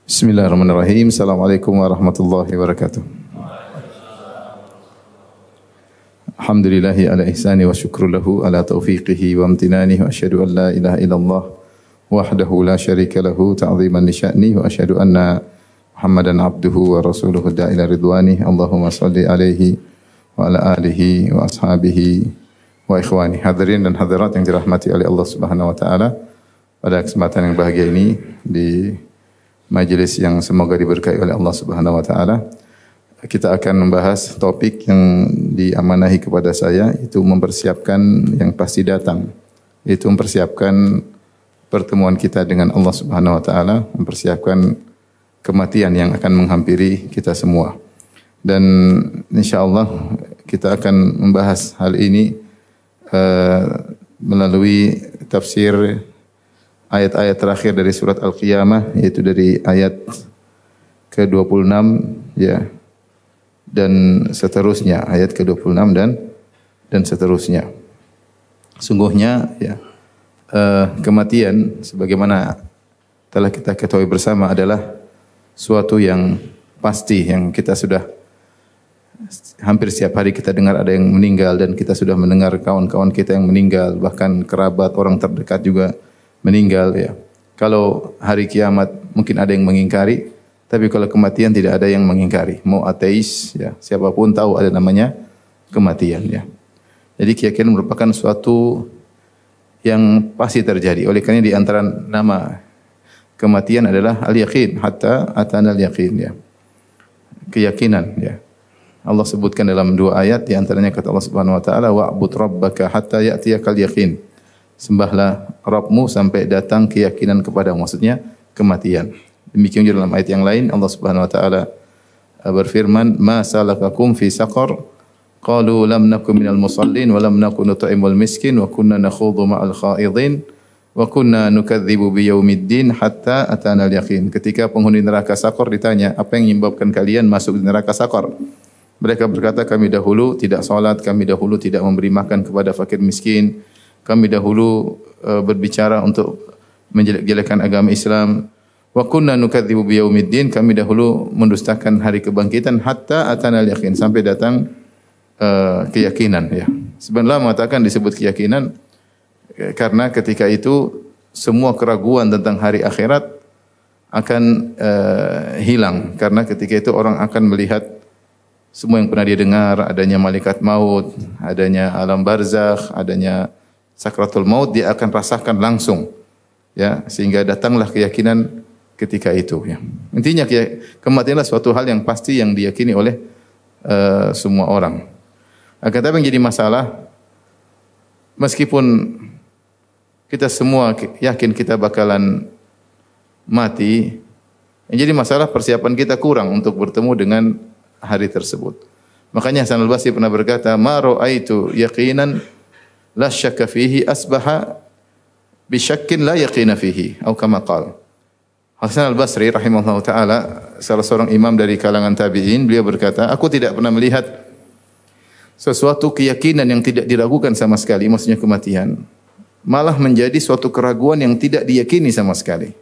Bismillahirrahmanirrahim. Assalamualaikum warahmatullahi wabarakatuh. Alhamdulillahi ala ihsani wa syukru lahu ala taufiqihi wa amtinanihi wa asyhadu an la ilaha illallah wahdahu la syarika lahu ta'ziman li sya'ni wa asyhadu anna Muhammadan abduhu wa rasuluhu da'ila ridwani. Allahumma salli alaihi wa ala alihi wa ashabihi wa ikhwani. Hadirin dan hadirat yang dirahmati oleh Allah Subhanahu wa taala, pada kesempatan yang bahagia ini di majelis yang semoga diberkahi oleh Allah Subhanahu wa taala, kita akan membahas topik yang diamanahi kepada saya, itu mempersiapkan yang pasti datang, yaitu mempersiapkan pertemuan kita dengan Allah Subhanahu wa taala, mempersiapkan kematian yang akan menghampiri kita semua. Dan insyaallah kita akan membahas hal ini melalui tafsir ayat-ayat terakhir dari surat Al-Qiyamah, yaitu dari ayat ke-26 ya, dan seterusnya, ayat ke-26 dan seterusnya. Sungguhnya ya, kematian sebagaimana telah kita ketahui bersama adalah suatu yang pasti, yang kita sudah hampir setiap hari kita dengar ada yang meninggal, dan kita sudah mendengar kawan-kawan kita yang meninggal, bahkan kerabat orang terdekat juga meninggal ya. Kalau hari kiamat mungkin ada yang mengingkari, tapi kalau kematian tidak ada yang mengingkari. Mau ateis ya, siapapun tahu ada namanya kematian ya. Jadi keyakinan merupakan suatu yang pasti terjadi. Oleh karena di antara nama kematian adalah al-yaqin, hatta atana al-yaqin ya. Keyakinan ya. Allah sebutkan dalam dua ayat, di antaranya kata Allah Subhanahu wa taala, wa'bud rabbaka hatta ya'tiyakal yaqin. Sembahlah Rabbmu sampai datang keyakinan kepadamu, maksudnya kematian. Demikian juga dalam ayat yang lain Allah Subhanahu wa taala berfirman, ma salakakum fi saqar qalu lam nakum minal musallin wa lam nakun nut'imul miskin wa kunna nakhudhu ma'al khaidin wa kunna nukadzibu biyaumiddin hatta atana al-yaqin. Ketika penghuni neraka Saqar ditanya, apa yang menyebabkan kalian masuk di neraka Saqar? Mereka berkata, kami dahulu tidak salat, kami dahulu tidak memberi makan kepada fakir miskin, kami dahulu berbicara untuk menjelek-jelekan agama Islam. Wa kunna nukadzibu biyaumiddin, kami dahulu mendustakan hari kebangkitan, hatta atana al-yaqin, sampai datang keyakinan ya. Sebenarnya mengatakan disebut keyakinan karena ketika itu semua keraguan tentang hari akhirat akan hilang, karena ketika itu orang akan melihat semua yang pernah dia dengar, adanya malaikat maut, adanya alam barzakh, adanya sakratul maut, dia akan rasakan langsung ya, sehingga datanglah keyakinan ketika itu ya. Intinya kematian adalah suatu hal yang pasti yang diyakini oleh semua orang. Akan tetapi yang jadi masalah, meskipun kita semua yakin kita bakalan mati, yang jadi masalah persiapan kita kurang untuk bertemu dengan hari tersebut. Makanya Hasan al-Basri pernah berkata, ma ra'aitu yaqinan la syakka fihi asbaha bi syakkin la yaqina fihi, atau kama qala. Hasan al-Basri rahimahullah taala, salah seorang imam dari kalangan tabi'in, beliau berkata, aku tidak pernah melihat sesuatu keyakinan yang tidak diragukan sama sekali, maksudnya kematian, malah menjadi suatu keraguan yang tidak diyakini sama sekali.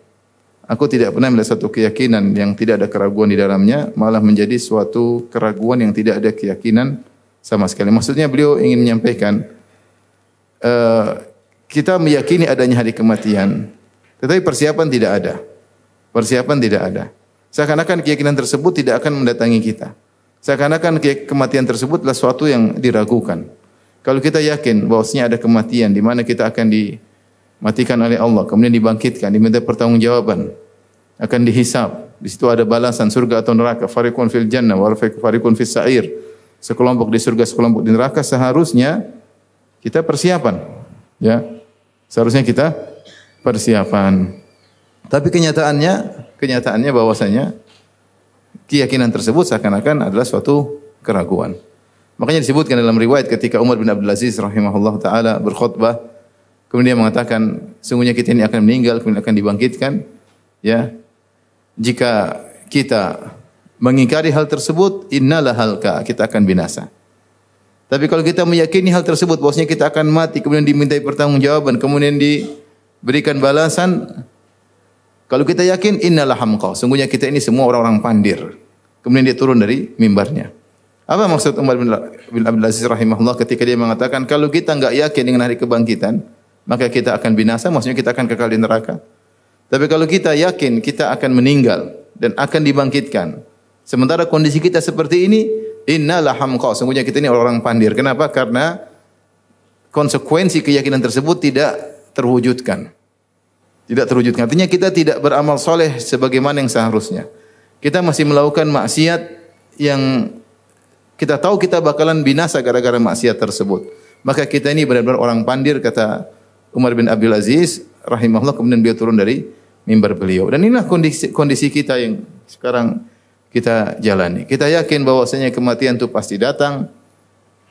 Aku tidak pernah melihat suatu keyakinan yang tidak ada keraguan di dalamnya, malah menjadi suatu keraguan yang tidak ada keyakinan sama sekali. Maksudnya beliau ingin menyampaikan, kita meyakini adanya hari kematian, tetapi persiapan tidak ada. Persiapan tidak ada. Seakan-akan keyakinan tersebut tidak akan mendatangi kita. Seakan-akan kematian tersebut adalah suatu yang diragukan. Kalau kita yakin bahwasanya ada kematian di mana kita akan dimatikan oleh Allah, kemudian dibangkitkan, diminta pertanggungjawaban, akan dihisab. Di situ ada balasan surga atau neraka. Fariqun fil jannah wa fariqun fis sa'ir. Sekelompok di surga, sekelompok di neraka. Seharusnya kita persiapan, ya. Seharusnya kita persiapan. Tapi kenyataannya bahwasanya keyakinan tersebut seakan-akan adalah suatu keraguan. Makanya disebutkan dalam riwayat ketika Umar bin Abdul Aziz rahimahullah taala berkhutbah, kemudian mengatakan, sungguhnya kita ini akan meninggal, kemudian akan dibangkitkan, ya. Jika kita mengingkari hal tersebut, innalah halka, kita akan binasa. Tapi kalau kita meyakini hal tersebut, bahwasanya kita akan mati, kemudian dimintai pertanggungjawaban, kemudian diberikan balasan, Kalau kita yakin innalah hamqa, sungguhnya kita ini semua orang-orang pandir. Kemudian dia turun dari mimbarnya. Apa maksud Umar bin Abdul Aziz rahimahullah ketika dia mengatakan kalau kita enggak yakin dengan hari kebangkitan, maka kita akan binasa, maksudnya kita akan kekal di neraka. Tapi kalau kita yakin kita akan meninggal dan akan dibangkitkan, sementara kondisi kita seperti ini, innalah hamqa, sungguhnya kita ini orang-orang pandir. Kenapa? Karena konsekuensi keyakinan tersebut tidak terwujudkan. Tidak terwujudkan. Artinya kita tidak beramal soleh sebagaimana yang seharusnya. Kita masih melakukan maksiat yang kita tahu kita bakalan binasa gara-gara maksiat tersebut. Maka kita ini benar-benar orang pandir, kata Umar bin Abdul Aziz rahimahullah, kemudian beliau turun dari mimbar beliau. Dan inilah kondisi kita yang sekarang kita jalani. Kita yakin bahwasanya kematian itu pasti datang.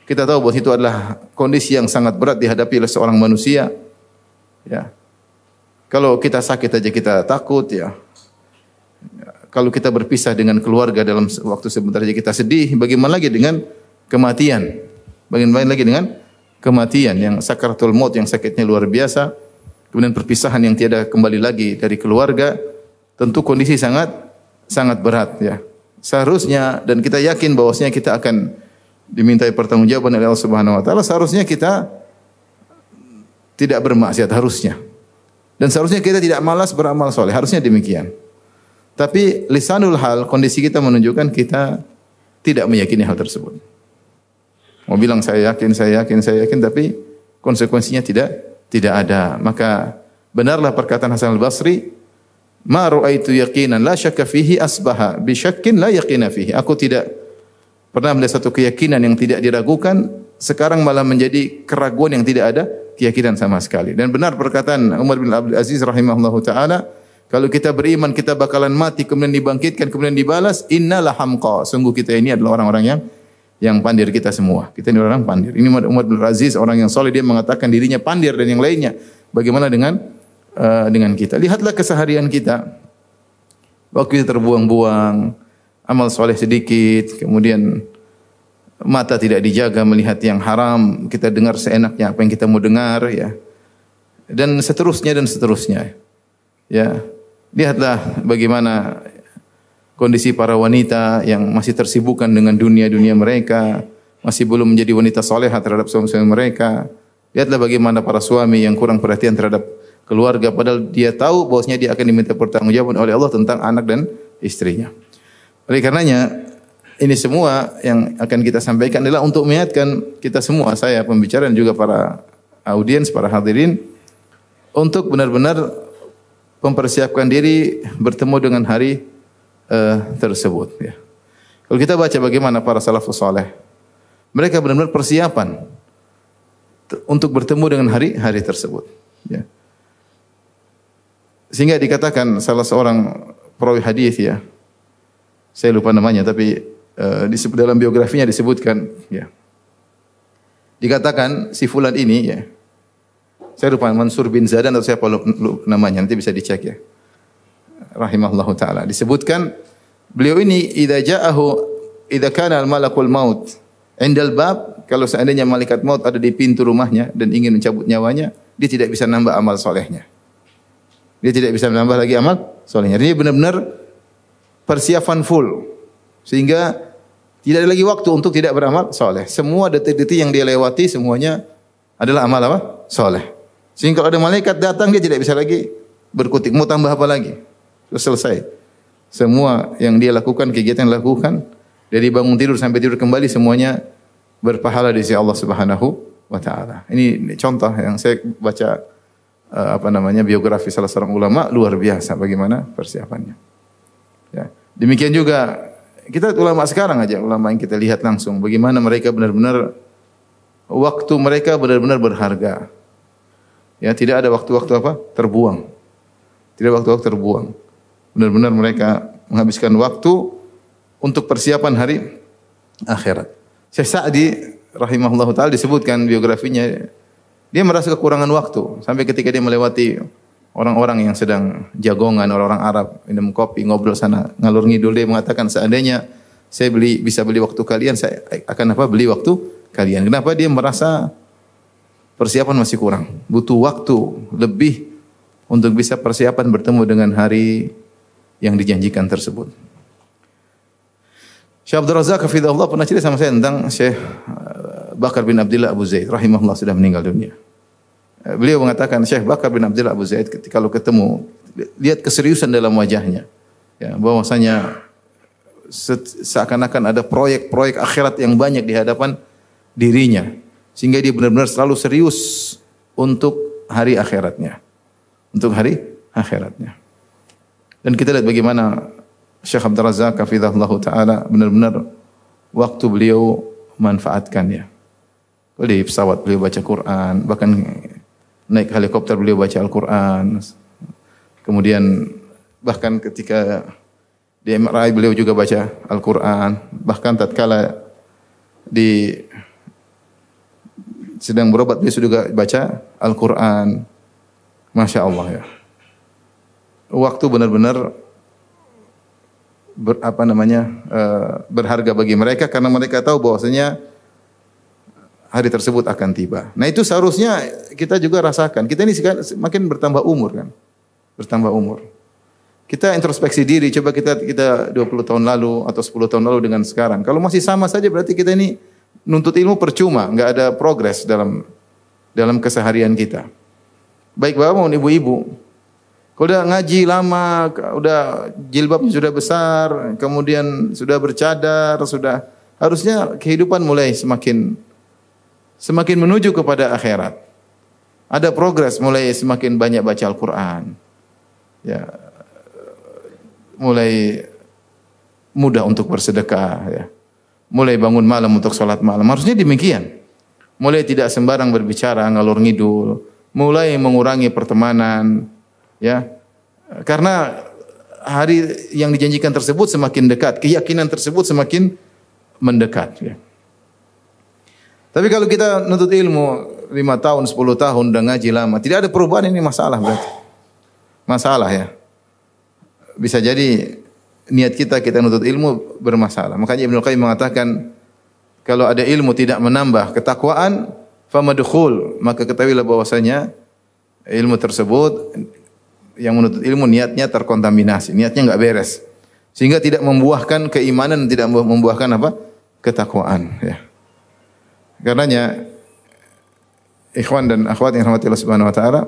Kita tahu bahwa itu adalah kondisi yang sangat berat dihadapi oleh seorang manusia. Ya. Kalau kita sakit aja kita takut, ya. Kalau kita berpisah dengan keluarga dalam waktu sebentar saja kita sedih, bagaimana lagi dengan kematian? Bagaimana lagi dengan kematian yang sakaratul maut, yang sakitnya luar biasa, kemudian perpisahan yang tiada kembali lagi dari keluarga, tentu kondisi sangat berat, ya. Seharusnya, dan kita yakin bahwasanya kita akan dimintai pertanggungjawaban oleh Allah Subhanahu wa taala, seharusnya kita tidak bermaksiat, harusnya. Dan seharusnya kita tidak malas beramal soleh, harusnya demikian. Tapi lisanul hal, kondisi kita menunjukkan kita tidak meyakini hal tersebut. Mau bilang saya yakin, tapi konsekuensinya tidak ada. Maka benarlah perkataan Hasan al-Basri, ma ra'aitu yaqinan la syakka fihi asbaha bi syakkin la yaqina fihi. Aku tidak pernah melihat satu keyakinan yang tidak diragukan, sekarang malah menjadi keraguan yang tidak ada keyakinan sama sekali. Dan benar perkataan Umar bin Abdul Aziz rahimahullahu taala, kalau kita beriman kita bakalan mati kemudian dibangkitkan kemudian dibalas, innalah hamqa. Sungguh kita ini adalah orang-orang yang pandir, kita semua. Kita ini orang pandir. Ini Umar bin Aziz, orang yang soleh, dia mengatakan dirinya pandir dan yang lainnya. Bagaimana dengan kita? Lihatlah keseharian kita. Waktu kita terbuang-buang, amal soleh sedikit, kemudian mata tidak dijaga melihat yang haram, kita dengar seenaknya apa yang kita mau dengar, ya. Dan seterusnya. Ya. Lihatlah bagaimana kondisi para wanita yang masih tersibukkan dengan dunia mereka, masih belum menjadi wanita salehah terhadap suami-suami mereka. Lihatlah bagaimana para suami yang kurang perhatian terhadap keluarga, padahal dia tahu bahwasanya dia akan diminta pertanggungjawaban oleh Allah tentang anak dan istrinya. Oleh karenanya, ini semua yang akan kita sampaikan adalah untuk mengingatkan kita semua, saya pembicara dan juga para audiens, para hadirin, untuk benar-benar mempersiapkan diri bertemu dengan hari tersebut, ya. Kalau kita baca bagaimana para salafus saleh, mereka benar-benar persiapan untuk bertemu dengan hari tersebut, ya. Sehingga dikatakan salah seorang perawi hadis, ya, saya lupa namanya, tapi disebut dalam biografinya disebutkan, ya, dikatakan si fulan ini, ya, saya lupa Mansur bin Zadan atau siapa namanya, nanti bisa dicek, ya, rahimahullahu taala. Disebutkan beliau ini idza kana al-malakul maut indal bab, kalau seandainya malaikat maut ada di pintu rumahnya dan ingin mencabut nyawanya, dia tidak bisa nambah amal solehnya. Dia tidak bisa menambah lagi amal solehnya. Dia benar-benar persiapan full, sehingga tidak ada lagi waktu untuk tidak beramal soleh. Semua detik-detik yang dia lewati semuanya adalah amal apa? Soleh. Sehingga kalau ada malaikat datang dia tidak bisa lagi berkutik, mau tambah apa lagi? Sudah selesai. Semua yang dia lakukan, kegiatan yang lakukan, dari bangun tidur sampai tidur kembali semuanya berpahala di sisi Allah Subhanahu wa taala. Ini contoh yang saya baca biografi salah seorang ulama, luar biasa bagaimana persiapannya. Ya. Demikian juga kita ulama sekarang aja, ulama yang kita lihat langsung bagaimana mereka benar-benar waktu mereka benar-benar berharga. Ya, tidak ada waktu-waktu terbuang. Tidak waktu-waktu terbuang. Benar-benar mereka menghabiskan waktu untuk persiapan hari akhirat. Syekh Sa'di rahimahullah taala disebutkan biografinya, dia merasa kekurangan waktu sampai ketika dia melewati orang-orang yang sedang jagongan, orang-orang Arab minum kopi, ngobrol sana, ngalur ngidul, dia mengatakan seandainya saya bisa beli waktu kalian, saya akan beli waktu kalian. Kenapa? Dia merasa persiapan masih kurang, butuh waktu lebih untuk bisa persiapan bertemu dengan hari yang dijanjikan tersebut. Syekh Abdul Razak hafizahullah pernah cerita sama saya tentang Syekh Bakar bin Abdullah Abu Zaid rahimahullah, sudah meninggal dunia. Beliau mengatakan Syekh Bakar bin Abdullah Abu Zaid ketika kalau ketemu lihat keseriusan dalam wajahnya. Ya, bahwasanya seakan-akan ada proyek-proyek akhirat yang banyak di hadapan dirinya, sehingga dia benar-benar selalu serius untuk hari akhiratnya. Untuk hari akhiratnya. Dan kita lihat bagaimana Syekh Abdul Razak hafizahullah taala benar-benar waktu beliau manfaatkannya. Di pesawat beliau baca Quran, bahkan naik helikopter beliau baca Al-Quran. Kemudian bahkan ketika di MRI beliau juga baca Al-Quran. Bahkan tatkala sedang berobat beliau juga baca Al-Quran. Masya Allah ya. Waktu benar-benar berharga bagi mereka karena mereka tahu bahwasanya hari tersebut akan tiba. Nah itu seharusnya kita juga rasakan. Kita ini makin bertambah umur kan. Bertambah umur. Kita introspeksi diri, coba kita 20 tahun lalu atau 10 tahun lalu dengan sekarang. Kalau masih sama saja berarti kita ini nuntut ilmu percuma, enggak ada progres dalam keseharian kita. Baik bapak maupun ibu-ibu. Kalau udah ngaji lama, udah jilbabnya sudah besar, kemudian sudah bercadar, harusnya kehidupan mulai semakin menuju kepada akhirat. Ada progres, mulai semakin banyak baca Al-Quran. Ya, mulai mudah untuk bersedekah. Ya. Mulai bangun malam untuk sholat malam. Harusnya demikian. Mulai tidak sembarang berbicara, ngalur ngidul. Mulai mengurangi pertemanan. Ya, karena hari yang dijanjikan tersebut semakin dekat. Keyakinan tersebut semakin mendekat. Ya. Tapi kalau kita nuntut ilmu 5 tahun, 10 tahun, udah ngaji lama, tidak ada perubahan, ini masalah berarti. Masalah ya. Bisa jadi niat kita nuntut ilmu bermasalah. Makanya Ibnu Qayyim mengatakan kalau ada ilmu tidak menambah ketakwaan, famadkhul, maka ketahuilah bahwasanya ilmu tersebut yang menuntut ilmu niatnya terkontaminasi, niatnya enggak beres. Sehingga tidak membuahkan keimanan, tidak membuahkan apa? Ketakwaan, ya. Karenanya ikhwan dan akhwat yang dirahmati Allah Subhanahu wa taala,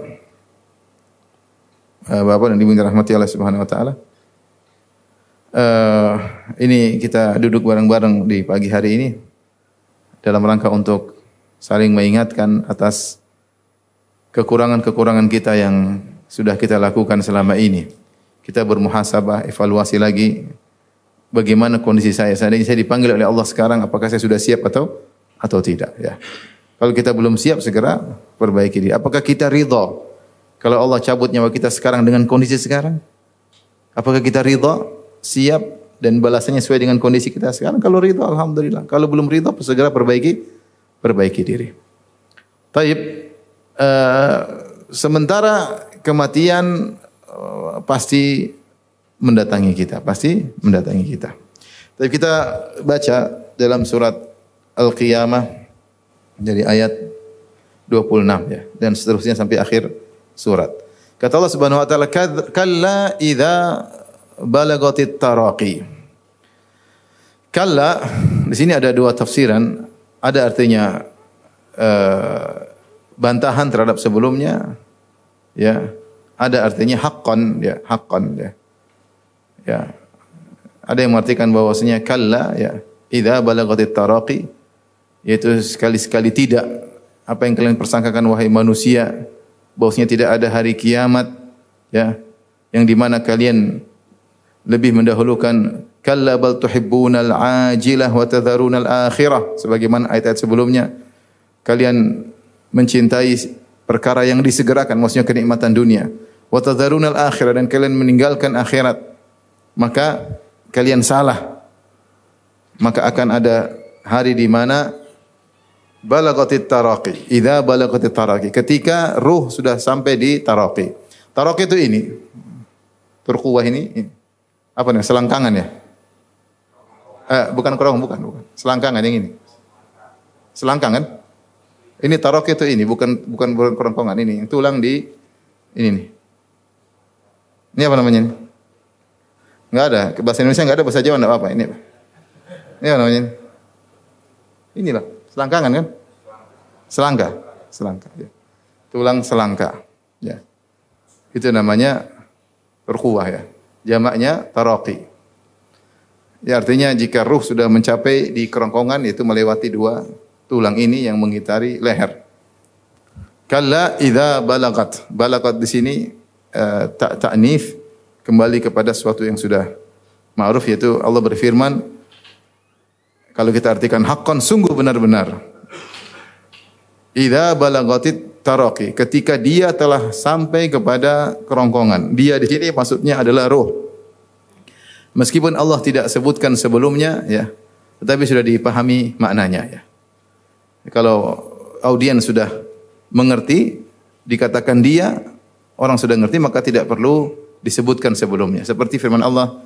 Bapak dan Ibu yang dirahmati Allah Subhanahu wa taala, ini kita duduk bareng-bareng di pagi hari ini dalam rangka untuk saling mengingatkan atas kekurangan-kekurangan kita yang sudah kita lakukan selama ini. Kita bermuhasabah, evaluasi lagi bagaimana kondisi saya. Seandainya saya dipanggil oleh Allah sekarang, apakah saya sudah siap atau tidak, ya. Kalau kita belum siap, segera perbaiki diri. Apakah kita ridha kalau Allah cabut nyawa kita sekarang dengan kondisi sekarang? Apakah kita ridha, siap dan balasannya sesuai dengan kondisi kita sekarang? Kalau ridha, alhamdulillah. Kalau belum ridha, segera perbaiki diri. Taib, sementara kematian pasti mendatangi kita. Tapi kita baca dalam surat Al-Qiyamah dari ayat 26 ya, dan seterusnya sampai akhir surat. Kata Allah Subhanahu wa taala, "Kalla idza balagatit taraqi." Kalla di sini ada dua tafsiran, ada artinya bantahan terhadap sebelumnya, ya. Ada artinya haqqan, ya, haqqan, ya. Ya. Ada yang mengartikan bahwasanya kalla, ya, idza balagatit taraqi, yaitu sekali-sekali tidak apa yang kalian persangkakan wahai manusia, bahwasanya tidak ada hari kiamat, ya, yang di mana kalian lebih mendahulukan kalla bal tuhibbunal ajilah wa tadharunal akhirah, sebagaimana ayat-ayat sebelumnya kalian mencintai perkara yang disegerakan, maksudnya kenikmatan dunia, wa tadharunal akhirah, dan kalian meninggalkan akhirat, maka kalian salah. Maka akan ada hari di mana balagatit taraqi, idza balagatit taraqi, ketika ruh sudah sampai di taraqi. Taraqi itu ini, turquwah ini. Apa nih? Selangkangan ya? Bukan kerong, bukan. Selangkangan yang ini. Selangkang kan? Ini taraqi itu ini, bukan kerongkongan ini. Yang tulang di ini nih. Ini apa namanya ini? Enggak ada. Bahasa Indonesia enggak ada, bahasa Jawa enggak apa-apa. Ini apa? Ini apa namanya ini? Inilah, selangkangan kan? Selangka. Selangka. Ya. Tulang selangka. Ya. Itu namanya rukuwah ya. Jamaknya taraqi. Ya artinya jika ruh sudah mencapai di kerongkongan yaitu melewati dua tulang ini yang mengitari leher. Kalla idza balagat. Balagat di sini ta'nif kembali kepada sesuatu yang sudah ma'ruf yaitu Allah berfirman kalau kita artikan haqqan sungguh benar-benar. Idza balagatit taraqi, ketika dia telah sampai kepada kerongkongan. Dia di sini maksudnya adalah ruh. Meskipun Allah tidak sebutkan sebelumnya ya, tetapi sudah dipahami maknanya ya. Kalau audiens sudah mengerti, dikatakan dia, orang sudah mengerti maka tidak perlu disebutkan sebelumnya. Seperti firman Allah,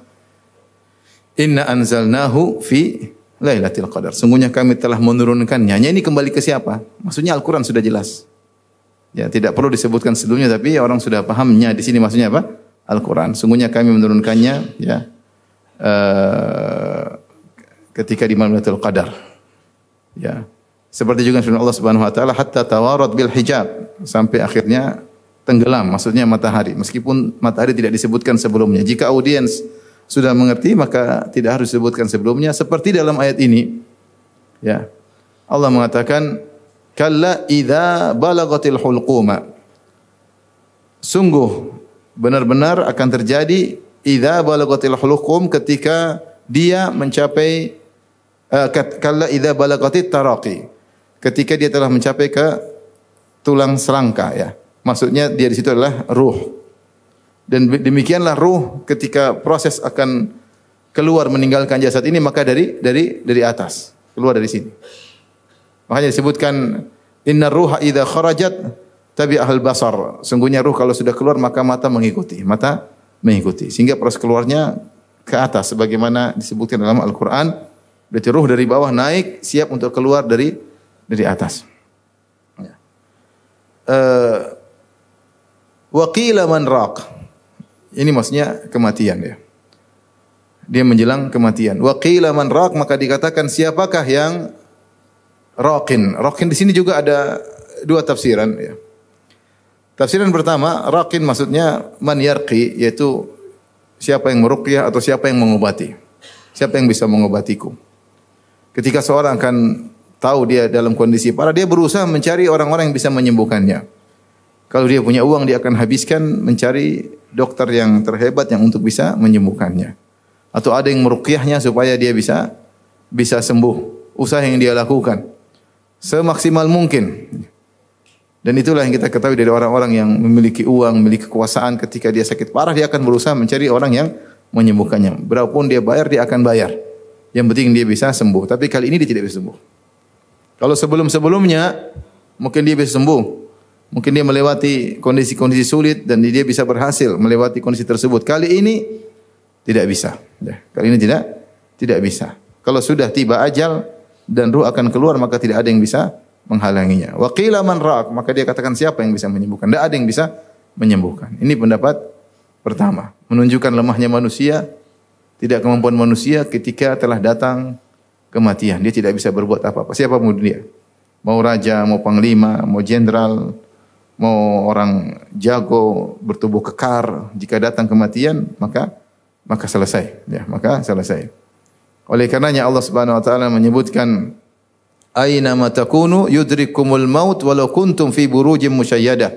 "Inna anzalnahu fi Lailatul Qadar." Sungguhnya kami telah menurunkannya. Ini kembali ke siapa? Maksudnya Al-Qur'an sudah jelas. Ya, tidak perlu disebutkan sebelumnya tapi orang sudah pahamnya. Di sini maksudnya apa? Al-Qur'an. Sungguhnya kami menurunkannya ya ketika di malam Lailatul Qadar. Ya. Seperti juga firman Allah Subhanahu wa taala, "Hatta tawarat bil hijab." Sampai akhirnya tenggelam, maksudnya matahari. Meskipun matahari tidak disebutkan sebelumnya. Jika audiens sudah mengerti maka tidak harus disebutkan sebelumnya seperti dalam ayat ini ya Allah mengatakan kalla idza balagatil hulquma, sungguh benar-benar akan terjadi idza balagatil hulqum, ketika dia mencapai kalla idza balagatit taraqi, ketika dia telah mencapai ke tulang selangka ya, maksudnya dia di situ adalah ruh. Dan demikianlah ruh ketika proses akan keluar meninggalkan jasad ini maka dari atas, keluar dari sini. Makanya disebutkan innar ruha idza kharajat tabi'ahal basar. Sungguhnya ruh kalau sudah keluar maka mata mengikuti. Sehingga proses keluarnya ke atas sebagaimana disebutkan dalam Al-Qur'an. Berarti ruh dari bawah naik siap untuk keluar dari atas. Wa qila man raq. Ini maksudnya kematian ya. Dia menjelang kematian. Wa qila man raq, maka dikatakan siapakah yang raqin. Raqin di sini juga ada dua tafsiran ya. Tafsiran pertama, raqin maksudnya man yarqi, yaitu siapa yang meruqyah atau siapa yang mengobati. Siapa yang bisa mengobatiku. Ketika seorang akan tahu dia dalam kondisi parah, dia berusaha mencari orang-orang yang bisa menyembuhkannya. Kalau dia punya uang, dia akan habiskan mencari dokter yang terhebat yang untuk bisa menyembuhkannya. Atau ada yang meruqyahnya supaya dia bisa sembuh. Usaha yang dia lakukan semaksimal mungkin. Dan itulah yang kita ketahui dari orang-orang yang memiliki uang, memiliki kekuasaan, ketika dia sakit parah, dia akan berusaha mencari orang yang menyembuhkannya. Berapapun dia bayar, dia akan bayar. Yang penting dia bisa sembuh. Tapi kali ini dia tidak bisa sembuh. Kalau sebelum-sebelumnya, mungkin dia bisa sembuh. Mungkin dia melewati kondisi-kondisi sulit dan dia bisa berhasil melewati kondisi tersebut. Kali ini tidak bisa. Ya, kali ini tidak bisa. Kalau sudah tiba ajal dan ruh akan keluar maka tidak ada yang bisa menghalanginya. Wa qila man raq, maka dia katakan siapa yang bisa menyembuhkan? Tidak ada yang bisa menyembuhkan. Ini pendapat pertama, menunjukkan lemahnya manusia, tidak kemampuan manusia ketika telah datang kematian. Dia tidak bisa berbuat apa-apa. Siapa pun dia. Mau raja, mau panglima, mau jenderal, mau orang jago bertubuh kekar, jika datang kematian maka selesai ya, maka selesai. Oleh karenanya Allah Subhanahu wa taala menyebutkan aina ma takunu yudrikumul maut walau kuntum fi burujim musyayyadah.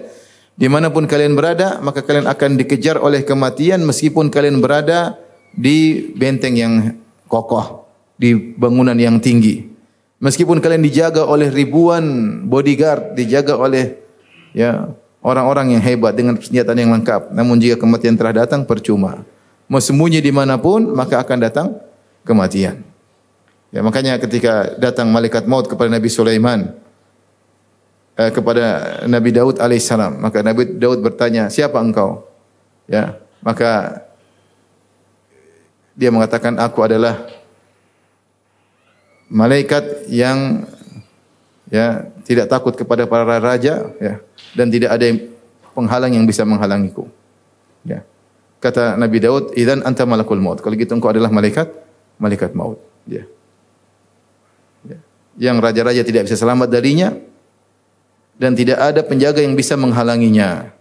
Dimanapun kalian berada maka kalian akan dikejar oleh kematian meskipun kalian berada di benteng yang kokoh, di bangunan yang tinggi. Meskipun kalian dijaga oleh ribuan bodyguard, dijaga oleh ya orang-orang yang hebat dengan persenjataan yang lengkap, namun jika kematian telah datang percuma. Mau sembunyi dimanapun maka akan datang kematian. Ya makanya ketika datang malaikat maut kepada Nabi Sulaiman, kepada Nabi Daud alaihissalam, maka Nabi Daud bertanya, siapa engkau? Ya maka dia mengatakan, aku adalah malaikat yang ya tidak takut kepada para raja ya, dan tidak ada penghalang yang bisa menghalangiku. Ya. Kata Nabi Daud, "Idzan anta malakul maut." Kalau gitu engkau adalah malaikat maut. Ya. Yang raja-raja tidak bisa selamat darinya dan tidak ada penjaga yang bisa menghalanginya.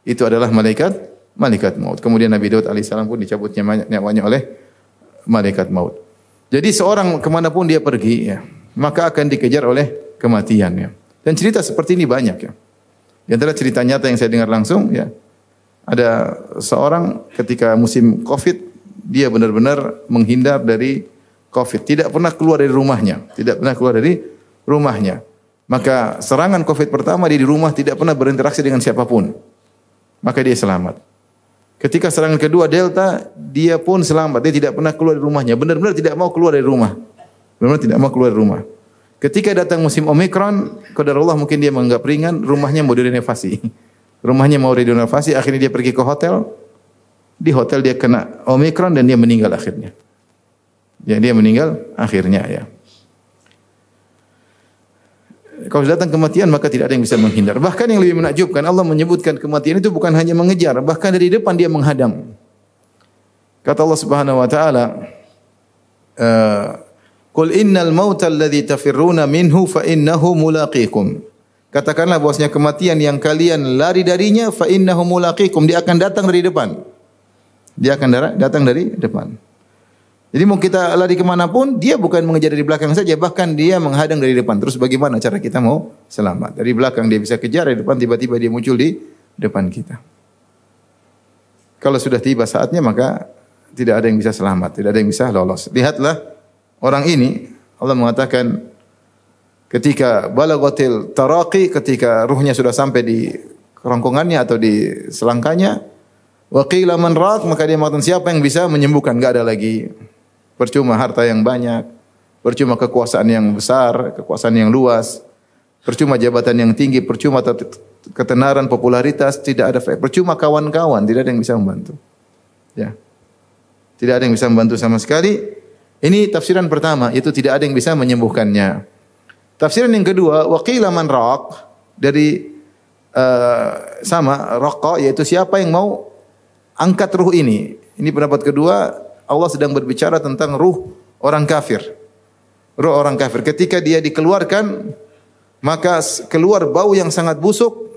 Itu adalah malaikat maut. Kemudian Nabi Daud alaihissalam pun dicabutnya nyawanya oleh malaikat maut. Jadi seorang kemanapun dia pergi, ya, maka akan dikejar oleh kematian. Ya. Dan cerita seperti ini banyak. Ya. Di antara cerita nyata yang saya dengar langsung, ya, ada seorang ketika musim COVID, dia benar-benar menghindar dari COVID. Tidak pernah keluar dari rumahnya. Maka serangan COVID pertama dia di rumah tidak pernah berinteraksi dengan siapapun. Maka dia selamat. Ketika serangan kedua Delta, dia pun selamat. Dia tidak pernah keluar dari rumahnya. Benar-benar tidak mau keluar dari rumah. Ketika datang musim Omikron, qadarullah mungkin dia menganggap ringan, rumahnya mau direnovasi. Akhirnya dia pergi ke hotel. Di hotel dia kena Omikron dan dia meninggal akhirnya. Ya. Kalau datang kematian maka tidak ada yang bisa menghindar. Bahkan yang lebih menakjubkan, Allah menyebutkan kematian itu bukan hanya mengejar, bahkan dari depan dia menghadang. Kata Allah Subhanahu wa taala, "Qul innal mauta alladzi tafirruna minhu fa innahu mulaqikum." Katakanlah bahwasanya kematian yang kalian lari darinya fa innahu mulaqikum, dia akan datang dari depan. Jadi mau kita lari kemanapun, dia bukan mengejar dari belakang saja, bahkan dia menghadang dari depan. Terus bagaimana cara kita mau selamat? Dari belakang dia bisa kejar, dari depan tiba-tiba dia muncul di depan kita. Kalau sudah tiba saatnya maka tidak ada yang bisa selamat, tidak ada yang bisa lolos. Lihatlah orang ini, Allah mengatakan ketika balaghatil taraqi, ketika ruhnya sudah sampai di kerongkongannya atau di selangkanya, wa qila man raq, maka dia mengatakan siapa yang bisa menyembuhkan? Enggak ada lagi. Percuma harta yang banyak, percuma kekuasaan yang besar, kekuasaan yang luas, percuma jabatan yang tinggi, percuma ketenaran, popularitas, tidak ada, percuma kawan-kawan, tidak ada yang bisa membantu. Ya. Tidak ada yang bisa membantu sama sekali. Ini tafsiran pertama, itu tidak ada yang bisa menyembuhkannya. Tafsiran yang kedua, waqila man raq, dari sama raqa, yaitu siapa yang mau angkat ruh ini. Ini pendapat kedua. Allah sedang berbicara tentang ruh orang kafir. Ruh orang kafir. Ketika dia dikeluarkan, maka keluar bau yang sangat busuk.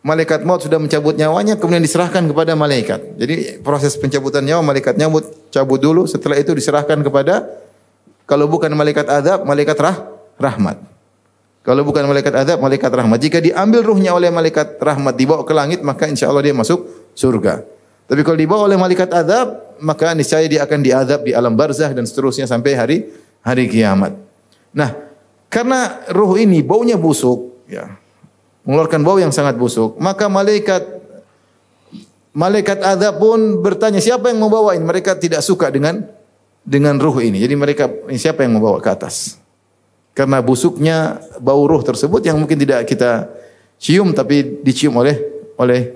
Malaikat maut sudah mencabut nyawanya, kemudian diserahkan kepada malaikat. Jadi proses pencabutan nyawa, malaikat cabut dulu. Setelah itu diserahkan kepada, kalau bukan malaikat azab, malaikat rahmat. Kalau bukan malaikat azab, malaikat rahmat. Jika diambil ruhnya oleh malaikat rahmat, dibawa ke langit, maka insya Allah dia masuk surga. Tapi kalau dibawa oleh malaikat azab, maka niscaya dia akan diazab di alam barzah dan seterusnya sampai hari kiamat. Nah, karena ruh ini baunya busuk, ya, mengeluarkan bau yang sangat busuk, maka malaikat azab pun bertanya, siapa yang membawa ini? Mereka tidak suka dengan ruh ini. Jadi mereka, siapa yang membawa ke atas? Karena busuknya bau ruh tersebut yang mungkin tidak kita cium, tapi dicium oleh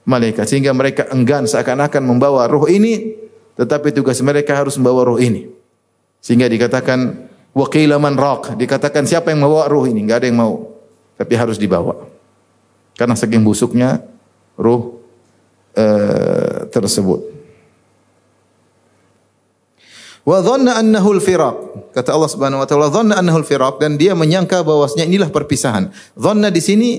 malaikat, sehingga mereka enggan seakan-akan membawa ruh ini, tetapi tugas mereka harus membawa ruh ini. Sehingga dikatakan waqila man raq, dikatakan siapa yang membawa ruh ini? Enggak ada yang mau, tapi harus dibawa. Karena saking busuknya ruh tersebut. Wa dhanna annahu al-firaq. Kata Allah Subhanahu wa taala, dhanna annahu al-firaq, dan dia menyangka bahwasanya inilah perpisahan. Dhanna di sini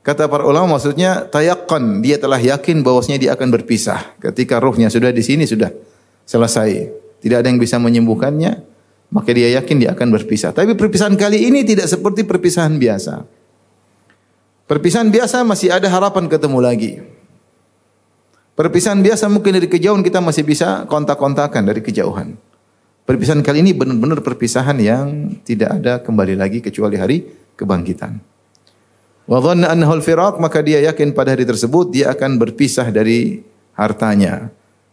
kata para ulama maksudnya tayaqqan, dia telah yakin bahwasanya dia akan berpisah. Ketika ruhnya sudah di sini sudah selesai, tidak ada yang bisa menyembuhkannya, maka dia yakin dia akan berpisah. Tapi perpisahan kali ini tidak seperti perpisahan biasa. Perpisahan biasa masih ada harapan ketemu lagi. Perpisahan biasa mungkin dari kejauhan kita masih bisa kontak-kontakan dari kejauhan. Perpisahan kali ini benar-benar perpisahan yang tidak ada kembali lagi kecuali hari kebangkitan. Wa dhanna annahu al-firaq, maka dia yakin pada hari tersebut dia akan berpisah dari hartanya.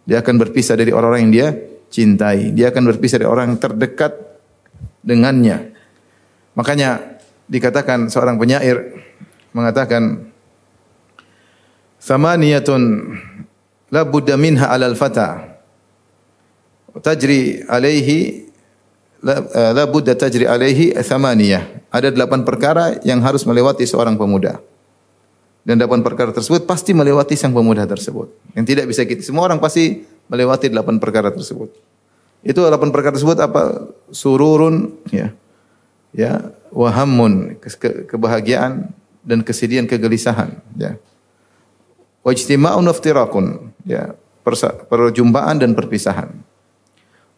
Dia akan berpisah dari orang-orang yang dia cintai. Dia akan berpisah dari orang yang terdekat dengannya. Makanya dikatakan seorang penyair mengatakan, "Thamaniyatun la budda minha 'alal fata. Tajri 'alaihi la budda tajri 'alaihi thamaniyah." Ada 8 perkara yang harus melewati seorang pemuda. Dan 8 perkara tersebut pasti melewati sang pemuda tersebut. Yang tidak bisa kita, semua orang pasti melewati 8 perkara tersebut. Itu 8 perkara tersebut apa? Sururun, ya. Ya, wahammun, kebahagiaan dan kesedihan, kegelisahan, ya. Wajtima'un waftirakun, ya, perjumpaan dan perpisahan.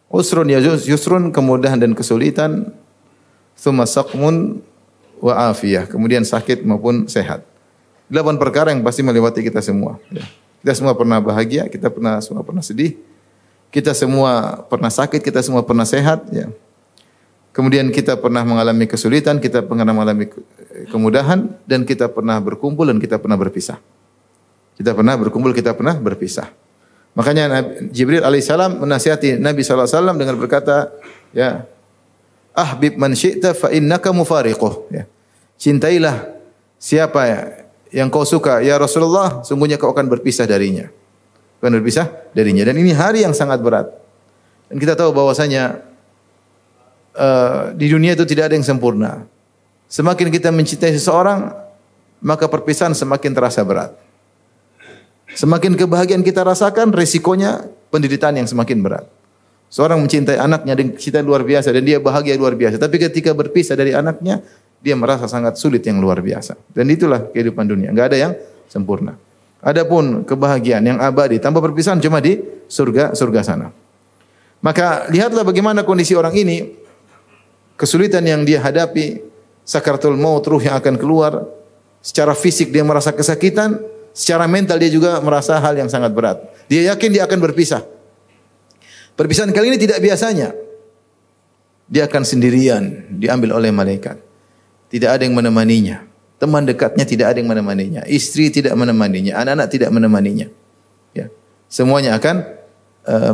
Usrun yusrun, kemudahan dan kesulitan. Tsumma saqmun wa afiyah, kemudian sakit maupun sehat. 8 perkara yang pasti melewati kita semua. Ya. Kita semua pernah bahagia, kita semua pernah sedih, kita semua pernah sakit, kita semua pernah sehat. Ya. Kemudian kita pernah mengalami kesulitan, kita pernah mengalami kemudahan, dan kita pernah berkumpul dan kita pernah berpisah. Kita pernah berkumpul, kita pernah berpisah. Makanya Jibril alaihissalam menasihati Nabi sallallahu alaihi wasallam dengan berkata, ya, ahbib man syi'ta fa innaka mufariquh. Ya. Cintailah siapa yang kau suka, ya Rasulullah, sungguhnya kau akan berpisah darinya. Kau akan berpisah darinya. Dan ini hari yang sangat berat. Dan kita tahu bahwasanya di dunia itu tidak ada yang sempurna. Semakin kita mencintai seseorang, maka perpisahan semakin terasa berat. Semakin kebahagiaan kita rasakan, resikonya penderitaan yang semakin berat. Seorang mencintai anaknya dengan cinta luar biasa dan dia bahagia luar biasa. Tapi ketika berpisah dari anaknya, dia merasa sangat sulit yang luar biasa. Dan itulah kehidupan dunia. Enggak ada yang sempurna. Adapun kebahagiaan yang abadi tanpa perpisahan cuma di surga sana. Maka lihatlah bagaimana kondisi orang ini, kesulitan yang dia hadapi, sakaratul maut, ruh yang akan keluar, secara fisik dia merasa kesakitan, secara mental dia juga merasa hal yang sangat berat. Dia yakin dia akan berpisah. Perpisahan kali ini tidak biasanya. Dia akan sendirian, diambil oleh malaikat. Tidak ada yang menemaninya. Teman dekatnya tidak ada yang menemaninya. Istri tidak menemaninya. Anak-anak tidak menemaninya. Ya. Semuanya akan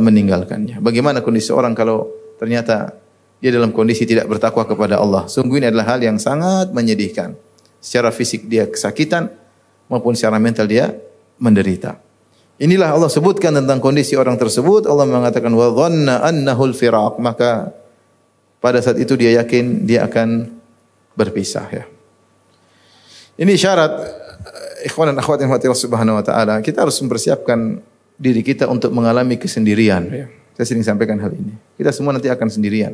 meninggalkannya. Bagaimana kondisi orang kalau ternyata dia dalam kondisi tidak bertakwa kepada Allah? Sungguh ini adalah hal yang sangat menyedihkan. Secara fisik dia kesakitan, maupun secara mental dia menderita. Inilah Allah sebutkan tentang kondisi orang tersebut. Allah mengatakan wa dhanna annahu al-firaq. Maka pada saat itu dia yakin dia akan berpisah, ya. Ini syarat ikhwan dan akhwat yang Allah Subhanahu wa taala. Kita harus mempersiapkan diri kita untuk mengalami kesendirian, ya. Saya sering sampaikan hal ini. Kita semua nanti akan sendirian.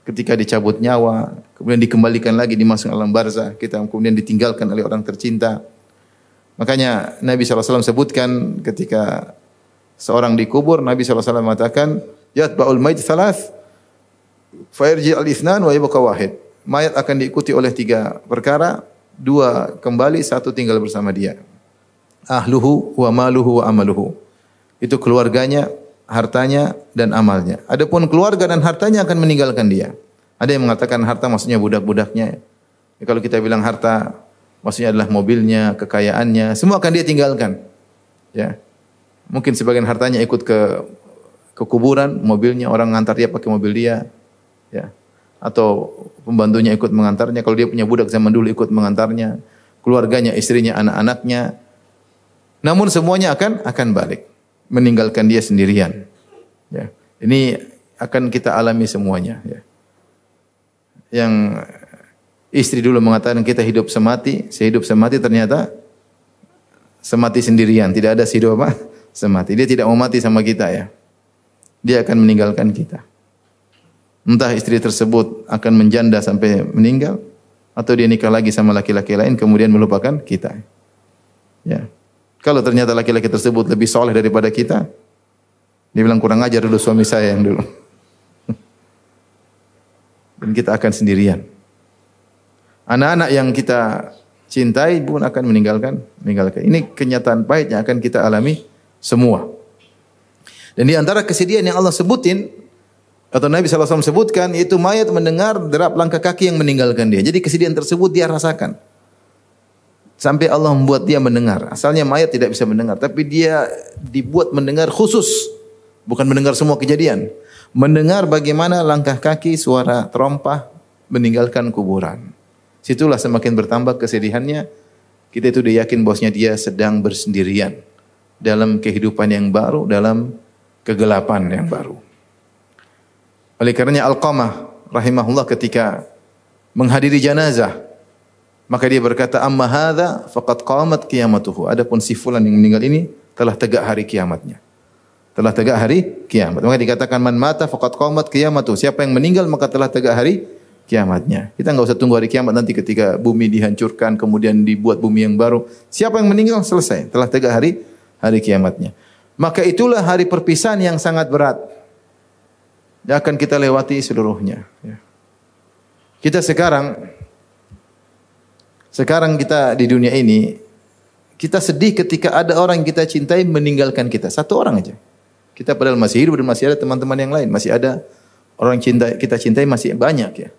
Ketika dicabut nyawa, kemudian dikembalikan lagi dimasukkan alam barzah, kita kemudian ditinggalkan oleh orang tercinta. Makanya Nabi SAW sebutkan ketika seorang dikubur, Nabi SAW mengatakan, yatba'ul mayit thalath, fayarji al-ithnan wa yabqa wahid. Mayat akan diikuti oleh 3 perkara, 2 kembali, 1 tinggal bersama dia. Ahluhu wa maluhu wa amaluhu. Itu keluarganya, hartanya dan amalnya. Adapun keluarga dan hartanya akan meninggalkan dia. Ada yang mengatakan harta maksudnya budak-budaknya. Ya, kalau kita bilang harta maksudnya adalah mobilnya, kekayaannya, semua akan dia tinggalkan. Ya. Mungkin sebagian hartanya ikut ke kuburan, mobilnya orang ngantar dia pakai mobil dia. Ya. Atau pembantunya ikut mengantarnya, kalau dia punya budak zaman dulu ikut mengantarnya, keluarganya, istrinya, anak-anaknya. Namun semuanya akan balik, meninggalkan dia sendirian. Ya. Ini akan kita alami semuanya, ya. Yang istri dulu mengatakan kita hidup semati, sehidup semati, ternyata semati sendirian, tidak ada sehidup apa? Semati. Dia tidak mau mati sama kita, ya. Dia akan meninggalkan kita. Entah istri tersebut akan menjanda sampai meninggal, atau dia nikah lagi sama laki-laki lain kemudian melupakan kita. Ya. Kalau ternyata laki-laki tersebut lebih soleh daripada kita, dia bilang kurang ajar dulu suami saya yang dulu. Dan kita akan sendirian. Anak-anak yang kita cintai pun akan meninggalkan. Ini kenyataan pahit yang akan kita alami semua. Dan di antara kesedihan yang Allah sebutin, atau Nabi SAW sebutkan, yaitu mayat mendengar derap langkah kaki yang meninggalkan dia. Jadi kesedihan tersebut dia rasakan. Sampai Allah membuat dia mendengar. Asalnya mayat tidak bisa mendengar, tapi dia dibuat mendengar khusus. Bukan mendengar semua kejadian. Mendengar bagaimana langkah kaki, suara terompah meninggalkan kuburan. Situlah semakin bertambah kesedihannya. Kita itu dia yakin bosnya dia sedang bersendirian dalam kehidupan yang baru, dalam kegelapan yang baru. Oleh karenanya Alqamah rahimahullah ketika menghadiri jenazah Maka dia berkata, amma hadza faqad qamat qiyamatuhu. Adapun si fulan yang meninggal ini telah tegak hari kiamatnya. Telah tegak hari kiamat. Maka dikatakan man mata faqad qamat qiyamatuhu. Siapa yang meninggal maka telah tegak hari kiamatnya. Kita enggak usah tunggu hari kiamat nanti ketika bumi dihancurkan kemudian dibuat bumi yang baru. Siapa yang meninggal selesai, telah tegak hari kiamatnya. Maka itulah hari perpisahan yang sangat berat. Yang akan kita lewati seluruhnya. Kita sekarang kita di dunia ini, kita sedih ketika ada orang yang kita cintai meninggalkan kita. Satu orang aja. Kita padahal masih hidup dan masih ada teman-teman yang lain. Masih ada orang kita cintai masih banyak ya.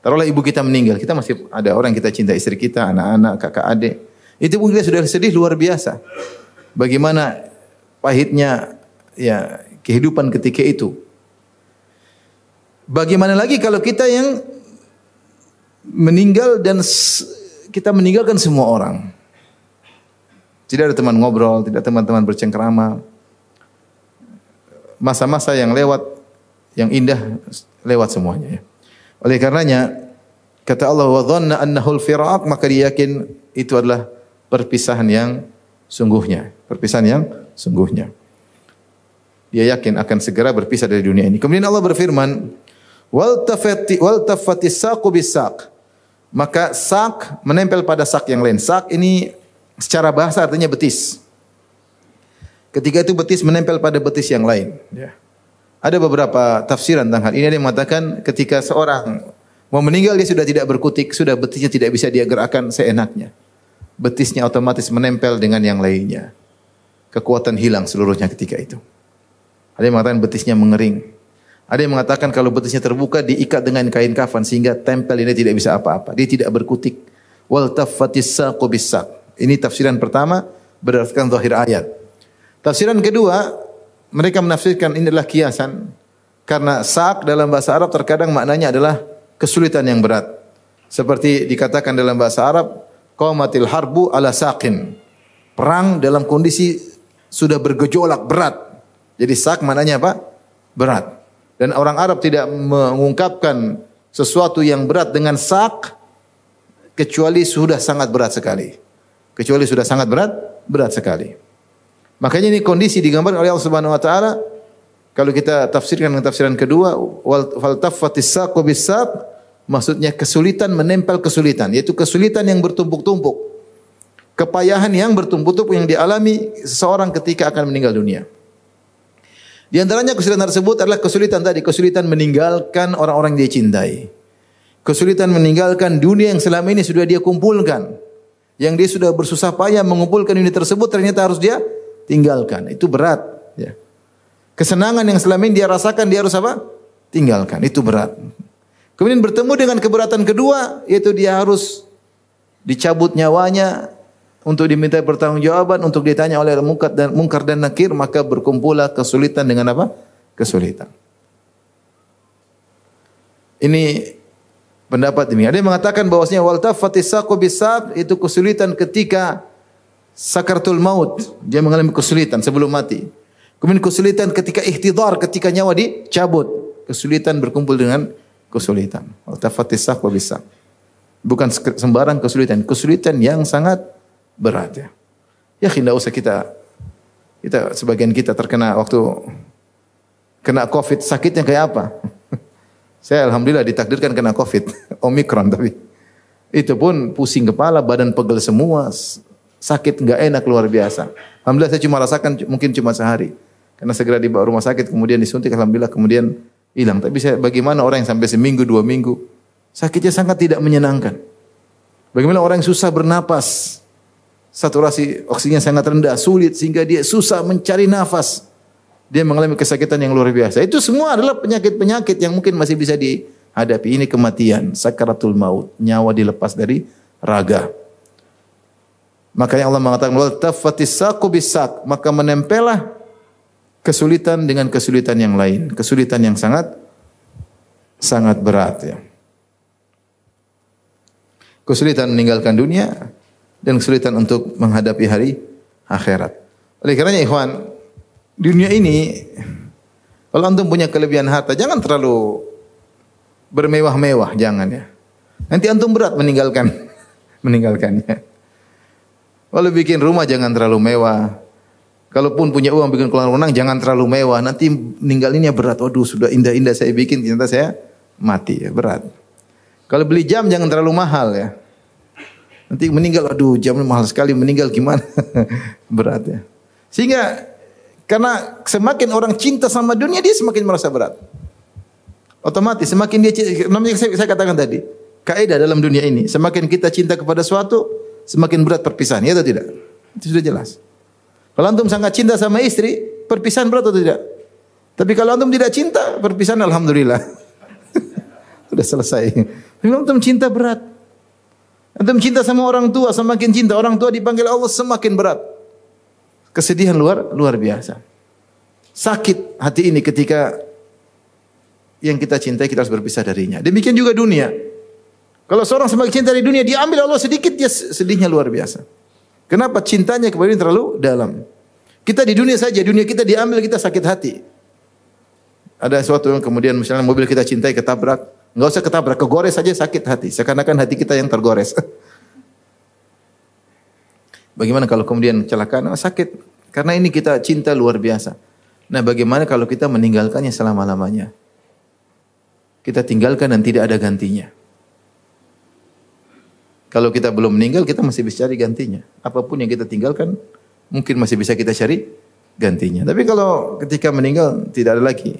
Taruhlah ibu kita meninggal, kita masih ada orang yang kita cintai, istri kita, anak-anak, kakak adik. Itu pun kita sudah sedih luar biasa. Bagaimana pahitnya ya kehidupan ketika itu. Bagaimana lagi kalau kita yang meninggal dan kita meninggalkan semua orang. Tidak ada teman ngobrol, tidak ada teman-teman bercengkrama. Masa-masa yang lewat, yang indah lewat semuanya ya. Oleh karenanya kata Allah wa dhanna annahu al-firaq, maka dia yakin itu adalah perpisahan yang sungguhnya, perpisahan yang sungguhnya. Dia yakin akan segera berpisah dari dunia ini. Kemudian Allah berfirman, wal tafatis saqu bis-saq. Maka sak menempel pada sak yang lain. Sak ini secara bahasa artinya betis. Ketika itu betis menempel pada betis yang lain, ya. Ada beberapa tafsiran tentang hal ini. Ada yang mengatakan ketika seorang mau meninggal dia sudah tidak berkutik, sudah betisnya tidak bisa dia gerakkan seenaknya. Betisnya otomatis menempel dengan yang lainnya. Kekuatan hilang seluruhnya ketika itu. Ada yang mengatakan betisnya mengering. Ada yang mengatakan kalau betisnya terbuka diikat dengan kain kafan sehingga tempel ini tidak bisa apa-apa. Dia tidak berkutik. Wal taffatis saqu bis-saq. Ini tafsiran pertama berdasarkan zahir ayat. Tafsiran kedua, mereka menafsirkan ini adalah kiasan karena sak dalam bahasa Arab terkadang maknanya adalah kesulitan yang berat. Seperti dikatakan dalam bahasa Arab, qamatil harbu ala saqin. Perang dalam kondisi sudah bergejolak berat. Jadi sak maknanya apa? Berat. Dan orang Arab tidak mengungkapkan sesuatu yang berat dengan sak kecuali sudah sangat berat sekali. Kecuali sudah sangat berat sekali. Makanya ini kondisi digambarkan oleh Allah Subhanahu wa taala. Kalau kita tafsirkan dengan tafsiran kedua, wal taffatis saqu bis-saq, maksudnya kesulitan menempel kesulitan, yaitu kesulitan yang bertumpuk-tumpuk. Kepayahan yang bertumpuk-tumpuk yang dialami seseorang ketika akan meninggal dunia. Di antaranya kesulitan tersebut adalah kesulitan meninggalkan orang-orang yang dia cintai. Kesulitan meninggalkan dunia yang selama ini sudah dia kumpulkan. Yang dia sudah bersusah payah mengumpulkan dunia tersebut ternyata harus dia tinggalkan. Itu berat ya. Kesenangan yang selama ini dia rasakan dia harus apa? Tinggalkan. Itu berat. Kemudian bertemu dengan keberatan kedua, yaitu dia harus dicabut nyawanya untuk diminta pertanggungjawaban, untuk ditanya oleh mungkar dan nakir, maka berkumpullah kesulitan dengan apa? Kesulitan. Ini pendapat ini. Ada yang mengatakan bahwasanya wal tafatis saqu bis-saq itu kesulitan ketika sakaratul maut, dia mengalami kesulitan sebelum mati. Kemudian kesulitan ketika ihtidar, ketika nyawa dicabut. Kesulitan berkumpul dengan kesulitan. Tafatis saqu bis-saq. Bukan sembarang kesulitan, kesulitan yang sangat berat ya. Ya tidak usah kita sebagian kita terkena waktu kena Covid, sakitnya kayak apa? Saya alhamdulillah ditakdirkan kena Covid, Omikron tapi itu pun pusing kepala, badan pegel semua. Sakit enggak enak luar biasa. Alhamdulillah saya cuma rasakan mungkin cuma sehari. Karena segera dibawa rumah sakit kemudian disuntik alhamdulillah kemudian hilang. Tapi bagaimana orang yang sampai seminggu 2 minggu sakitnya sangat tidak menyenangkan. Bagaimana orang yang susah bernapas, saturasi oksigennya sangat rendah, sulit sehingga dia susah mencari nafas. Dia mengalami kesakitan yang luar biasa. Itu semua adalah penyakit-penyakit yang mungkin masih bisa dihadapi. Ini kematian, sakaratul maut, nyawa dilepas dari raga. Makanya Allah mengatakan wal tafatis saqu bis-saq, maka menempellah kesulitan dengan kesulitan yang lain, kesulitan yang sangat berat ya. Kesulitan meninggalkan dunia dan kesulitan untuk menghadapi hari akhirat. Oleh karenanya ikhwan, dunia ini kalau antum punya kelebihan harta jangan terlalu bermewah-mewah, jangan ya. Nanti antum berat meninggalkan meninggalkannya. Kalau bikin rumah jangan terlalu mewah. Kalaupun punya uang bikin kolam renang jangan terlalu mewah. Nanti ninggalinnya berat. Waduh, sudah indah-indah saya bikin, ternyata saya mati ya, berat. Kalau beli jam jangan terlalu mahal ya. Nanti meninggal, aduh jamnya mahal sekali, meninggal gimana? Berat ya. Sehingga karena semakin orang cinta sama dunia dia semakin merasa berat. Otomatis semakin dia namanya saya katakan tadi, kaidah dalam dunia ini, semakin kita cinta kepada suatu, semakin berat perpisahan, ya atau tidak? Itu sudah jelas. Kalau antum sangat cinta sama istri, perpisahan berat atau tidak? Tapi kalau antum tidak cinta, perpisahan alhamdulillah. Sudah selesai. Kalau antum cinta berat. Antum cinta sama orang tua, semakin cinta orang tua dipanggil Allah semakin berat. Kesedihan luar biasa. Sakit hati ini ketika yang kita cintai kita harus berpisah darinya. Demikian juga dunia. Kalau seorang semakin cinta dari dunia, diambil Allah sedikit, dia sedihnya luar biasa. Kenapa? Cintanya kepada ini terlalu dalam. Kita di dunia saja, dunia kita diambil, kita sakit hati. Ada sesuatu yang kemudian misalnya mobil kita cintai ketabrak, enggak usah ketabrak, kegores saja sakit hati. Seakan-akan hati kita yang tergores. Bagaimana kalau kemudian kecelakaan? Oh, sakit. Karena ini kita cinta luar biasa. Nah, bagaimana kalau kita meninggalkannya selama-lamanya? Kita tinggalkan dan tidak ada gantinya. Kalau kita belum meninggal, kita masih bisa cari gantinya. Apapun yang kita tinggalkan, mungkin masih bisa kita cari gantinya. Tapi kalau ketika meninggal, tidak ada lagi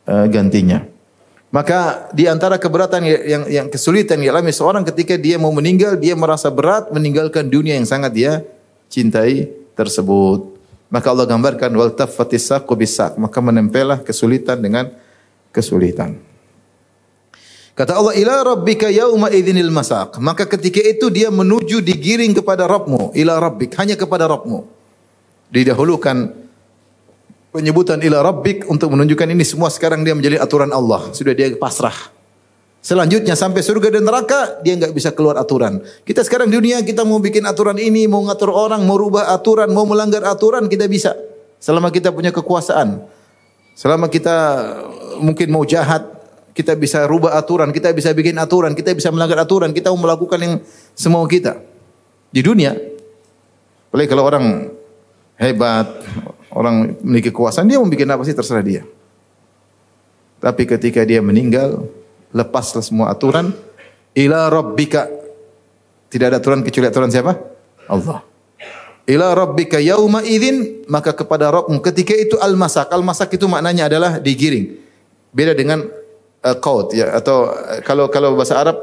gantinya. Maka di antara keberatan yang kesulitan yang dialami seorang ketika dia mau meninggal, dia merasa berat meninggalkan dunia yang sangat dia cintai tersebut. Maka Allah gambarkan wal taffatis saqu bisaq, maka menempelah kesulitan dengan kesulitan. Kata Allah, ila rabbika yauma idzinil masaq. Maka ketika itu dia menuju digiring kepada Rabbmu, ila rabbik, hanya kepada Rabbmu. Didahulukan penyebutan ila rabbik untuk menunjukkan ini semua sekarang dia menjadi aturan Allah. Sudah dia pasrah. Selanjutnya sampai surga dan neraka dia enggak bisa keluar aturan. Kita sekarang di dunia kita mau bikin aturan ini, mau ngatur orang, mau rubah aturan, mau melanggar aturan kita bisa. Selama kita punya kekuasaan. Selama kita mungkin mau jahat, kita bisa rubah aturan, kita bisa bikin aturan, kita bisa melanggar aturan, kita mau melakukan yang semau kita. Di dunia. Apalagi kalau orang hebat, orang memiliki kekuasaan, dia mau bikin apa sih terserah dia. Tapi ketika dia meninggal, lepaslah semua aturan, ila rabbika. Tidak ada aturan kecuali aturan siapa? Allah. Ila rabbika yauma idzin, maka kepada Rabbmu ketika itu al-masak. Al-masak itu maknanya adalah digiring. Beda dengan qaud ya, atau kalau bahasa Arab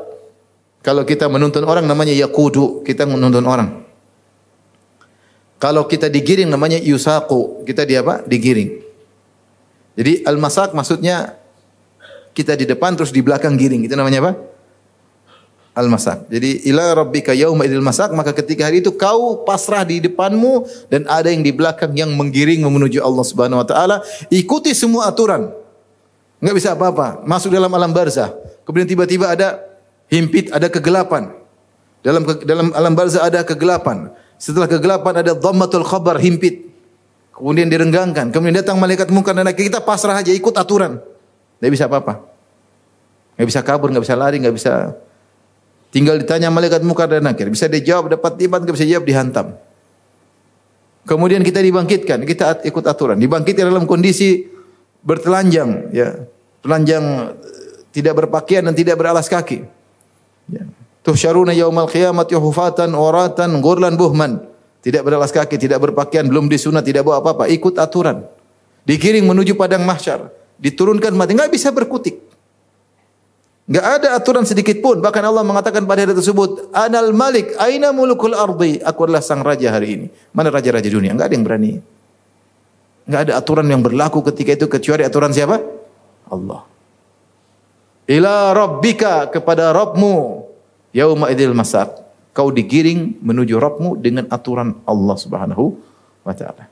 kalau kita menuntun orang namanya yaqudu, kita menuntun orang. Kalau kita digiring namanya yusaqu, kita di apa? Digiring. Jadi al-masak maksudnya kita di depan terus di belakang giring. Itu namanya apa? Al-masak. Jadi ila rabbika yauma idzil masak, maka ketika hari itu kau pasrah di depanmu dan ada yang di belakang yang menggiring menuju Allah Subhanahu wa taala. Ikuti semua aturan. Enggak bisa apa-apa. Masuk dalam alam barzah. Kemudian tiba-tiba ada himpit, ada kegelapan. Dalam alam barzah ada kegelapan. Setelah kegelapan ada dhammatul khabar, himpit. Kemudian direnggangkan. Kemudian datang malaikat munkar dan nakir. Kita pasrah aja, ikut aturan. Enggak bisa apa-apa. Enggak bisa kabur, enggak bisa lari, enggak bisa. Tinggal ditanya malaikat munkar dan nakir. Bisa dijawab, dapat tibat, enggak bisa jawab, dihantam. Kemudian kita dibangkitkan, kita ikut aturan. Dibangkitkan dalam kondisi bertelanjang, ya, telanjang tidak berpakaian dan tidak beralas kaki. Ya. Tuhsyaruna yaumal qiyamati hufatan uratan ghurlan buhman. Tidak beralas kaki, tidak berpakaian, belum disunat, tidak bawa apa-apa, ikut aturan. Dikiring menuju padang mahsyar, diturunkan mati, enggak bisa berkutik. Enggak ada aturan sedikit pun. Bahkan Allah mengatakan pada hari tersebut, Anal Malik, aina mulukul ardi? Aku adalah sang raja hari ini. Mana raja-raja dunia? Enggak ada yang berani. Enggak ada aturan yang berlaku ketika itu kecuali aturan siapa? Allah. Ila rabbika, kepada Rabbmu. Yauma idzil masaq. Kau digiring menuju Rabbmu dengan aturan Allah Subhanahu wa taala.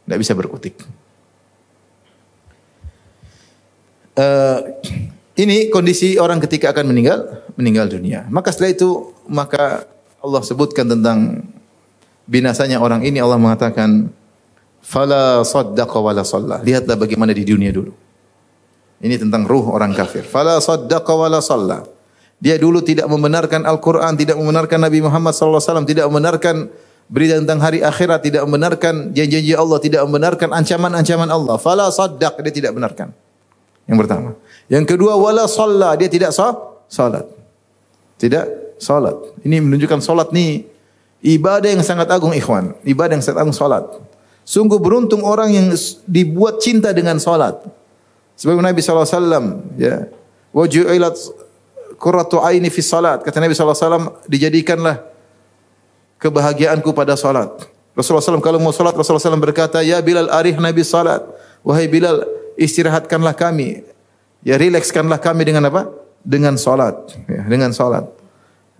Enggak bisa berkutik. Ini kondisi orang ketika akan meninggal dunia. Maka setelah itu maka Allah sebutkan tentang binasanya orang ini. Allah mengatakan fala saddaqa wala shalla. Lihatlah bagaimana di dunia dulu. Ini tentang ruh orang kafir. Fala saddaqa wala shalla. Dia dulu tidak membenarkan Al-Quran, tidak membenarkan Nabi Muhammad SAW, tidak membenarkan berita tentang hari akhirat, tidak membenarkan janji-janji Allah, tidak membenarkan ancaman-ancaman Allah. Fala saddaq, dia tidak benarkan. Yang pertama. Yang kedua, wala shalla, dia tidak salat. Tidak salat. Ini menunjukkan salat ni ibadah yang sangat agung, ikhwan. Ibadah yang sangat agung, salat. Sungguh beruntung orang yang dibuat cinta dengan salat. Sebab Nabi SAW, ya, wa ju'ilat qurratu aini fi salat. Kata Nabi SAW, dijadikanlah kebahagiaanku pada salat. Rasulullah SAW kalau mau salat, Rasulullah SAW berkata, ya Bilal arih Nabi salat. Wahai Bilal, istirahatkanlah kami. Ya, rilekskanlah kami dengan apa? Dengan salat. Ya, dengan salat.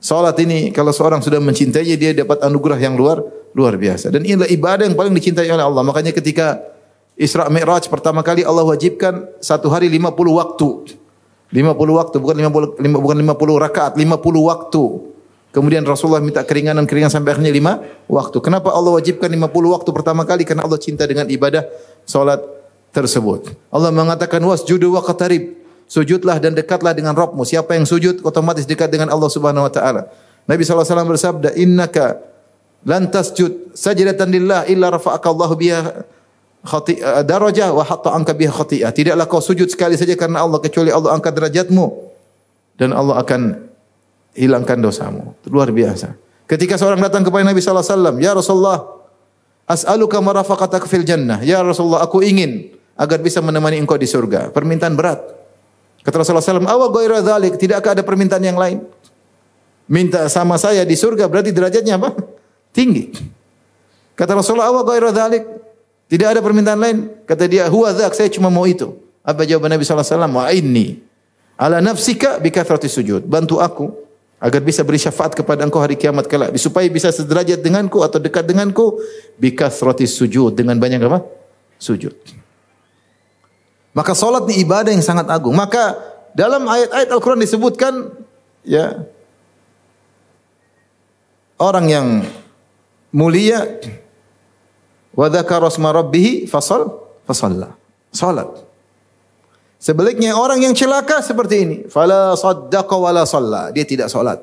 Salat ini kalau seorang sudah mencintainya, dia dapat anugerah yang luar biasa. Dan inilah ibadah yang paling dicintai oleh Allah. Makanya ketika Isra Mi'raj pertama kali Allah wajibkan satu hari 50 waktu. 50 waktu, bukan 50 rakaat, 50 waktu. Kemudian Rasulullah minta keringanan sampai akhirnya 5 waktu. Kenapa Allah wajibkan 50 waktu pertama kali? Karena Allah cinta dengan ibadah salat tersebut. Allah mengatakan wasjudu waqtarib. Sujudlah dan dekatlah dengan Rabbmu. Siapa yang sujud otomatis dekat dengan Allah Subhanahu wa taala. Nabi sallallahu alaihi wasallam bersabda, "Innaka lan tasjud sajdatan lillah illa rafa'aka Allahu biha darajah wa hatta anka biha khati'ah." Tidaklah kau sujud sekali saja karena Allah, kecuali Allah angkat derajatmu dan Allah akan hilangkan dosamu. Luar biasa. Ketika seorang datang kepada Nabi sallallahu alaihi wasallam, "Ya Rasulullah, as'aluka marafaqataka fil jannah." Ya Rasulullah, aku ingin agar bisa menemani engkau di surga. Permintaan berat. Kata Rasulullah SAW, "Awa ghaira dzalik?" Tidakkah ada permintaan yang lain? Minta sama saya di surga berarti derajatnya apa? Tinggi. Kata Rasulullah, "Awa ghaira dzalik?" Tidak ada permintaan lain. Kata dia, "Huwa dzak, saya cuma mau itu." Apa jawaban Nabi sallallahu alaihi wasallam? "Wa inni ala nafsika bi kathrati sujud." Bantu aku agar bisa beri syafaat kepada engkau hari kiamat kelak, supaya bisa sederajat denganku atau dekat denganku bi kathrati sujud, dengan banyak apa? Sujud. Maka salat ni ibadah yang sangat agung. Maka dalam ayat-ayat Al-Quran disebutkan, ya, orang yang mulia wa dzakara asma rabbih fasalla. Salat. Sebaliknya orang yang celaka seperti ini, fala saddaqa wala shalla, dia tidak salat.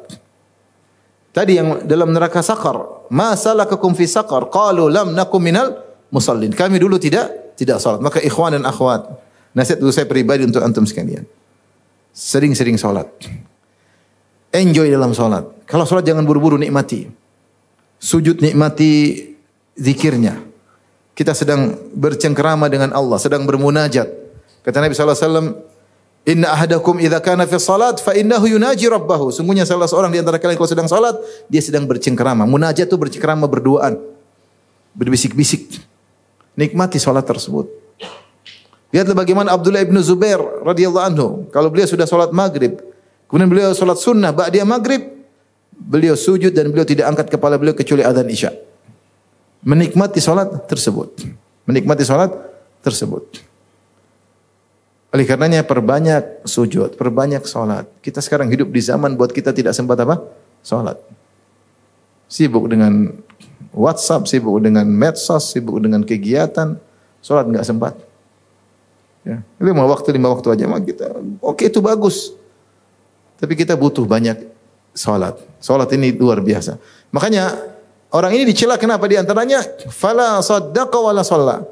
Tadi yang dalam neraka Saqar, ma salakakum fi saqar? Qalu lam nakum minal musallin. Kami dulu tidak salat. Maka ikhwan dan akhwat, nasihat dulu saya pribadi untuk antum sekalian. Sering-sering salat. Enjoy dalam salat. Kalau salat jangan buru-buru, nikmati. Sujud nikmati zikirnya. Kita sedang bercengkerama dengan Allah, sedang bermunajat. Kata Nabi sallallahu alaihi wasallam, "Inna ahadakum idza kana fi salat fa innahu yunaji rabbahu." Sungguhnya salah seorang di antara kalian kalau sedang salat, dia sedang bercengkerama. Munajat itu bercengkerama berduaan. Berbisik-bisik. Nikmati salat tersebut. Lihatlah bagaimana Abdullah ibn Zubair radhiyallahu anhu. Kalau beliau sudah salat maghrib, kemudian beliau salat sunnah ba'da maghrib, beliau sujud dan beliau tidak angkat kepala beliau kecuali adzan isya. Menikmati salat tersebut. Menikmati salat tersebut. Oleh karenanya perbanyak sujud, perbanyak salat. Kita sekarang hidup di zaman buat kita tidak sempat apa? Salat. Sibuk dengan WhatsApp, sibuk dengan medsos, sibuk dengan kegiatan, salat enggak sempat. Ya, 5 waktu aja mah kita. Oke, itu bagus. Tapi kita butuh banyak salat. Salat ini luar biasa. Makanya orang ini dicela kenapa? Di antaranya fala saddaqa wala shalla.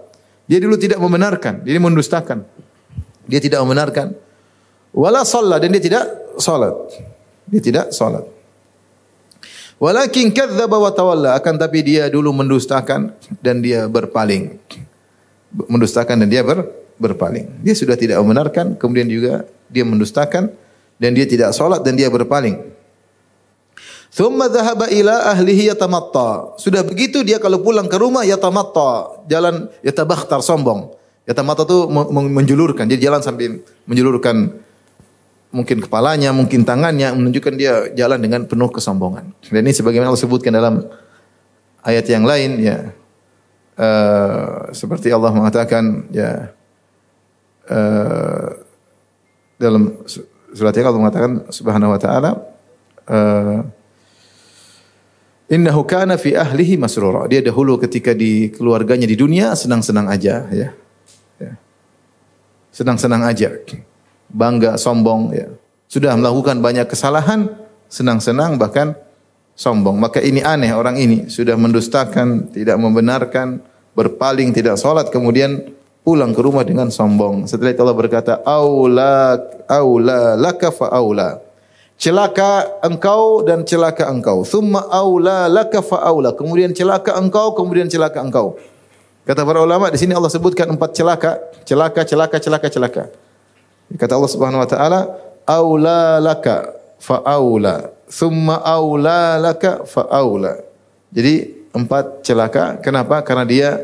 Dia dulu tidak membenarkan, dia mendustakan. Dia tidak membenarkan. Wala shalla, dan dia tidak salat. Dia tidak salat. Walakin kadzdzaba wa tawalla, akan tapi dia dulu mendustakan dan dia berpaling. Mendustakan dan dia berpaling. Dia sudah tidak membenarkan, kemudian juga dia mendustakan dan dia tidak salat dan dia berpaling. Thumma dhahaba ila ahlihi yatamatta. Sudah begitu dia kalau pulang ke rumah yatamatta, jalan yatabakhtar, sombong. Yatamatta itu menjulurkan, dia jalan sambil menjulurkan mungkin kepalanya, mungkin tangannya, menunjukkan dia jalan dengan penuh kesombongan. Dan ini sebagaimana Allah sebutkan dalam ayat yang lain, ya. Seperti Allah mengatakan, ya, dalam surat yang Allah mengatakan subhanahu wa ta'ala, innahu kana fi ahlihi masrura. Dia dahulu ketika di keluarganya di dunia senang-senang aja, ya. Ya. Senang-senang aja. Bangga, sombong, ya. Sudah melakukan banyak kesalahan, senang-senang bahkan sombong. Maka ini aneh orang ini, sudah mendustakan, tidak membenarkan, berpaling, tidak salat, kemudian pulang ke rumah dengan sombong. Setelah itu Allah berkata, aula laka fa aula. Celaka engkau dan celaka engkau. Thumma aula laka fa aula. Kemudian celaka engkau, kemudian celaka engkau. Kata para ulama di sini Allah sebutkan 4 celaka, celaka. Kata Allah Subhanahu wa taala, aula laka fa aula. Thumma aula laka fa aula. Jadi 4 celaka. Kenapa? Karena dia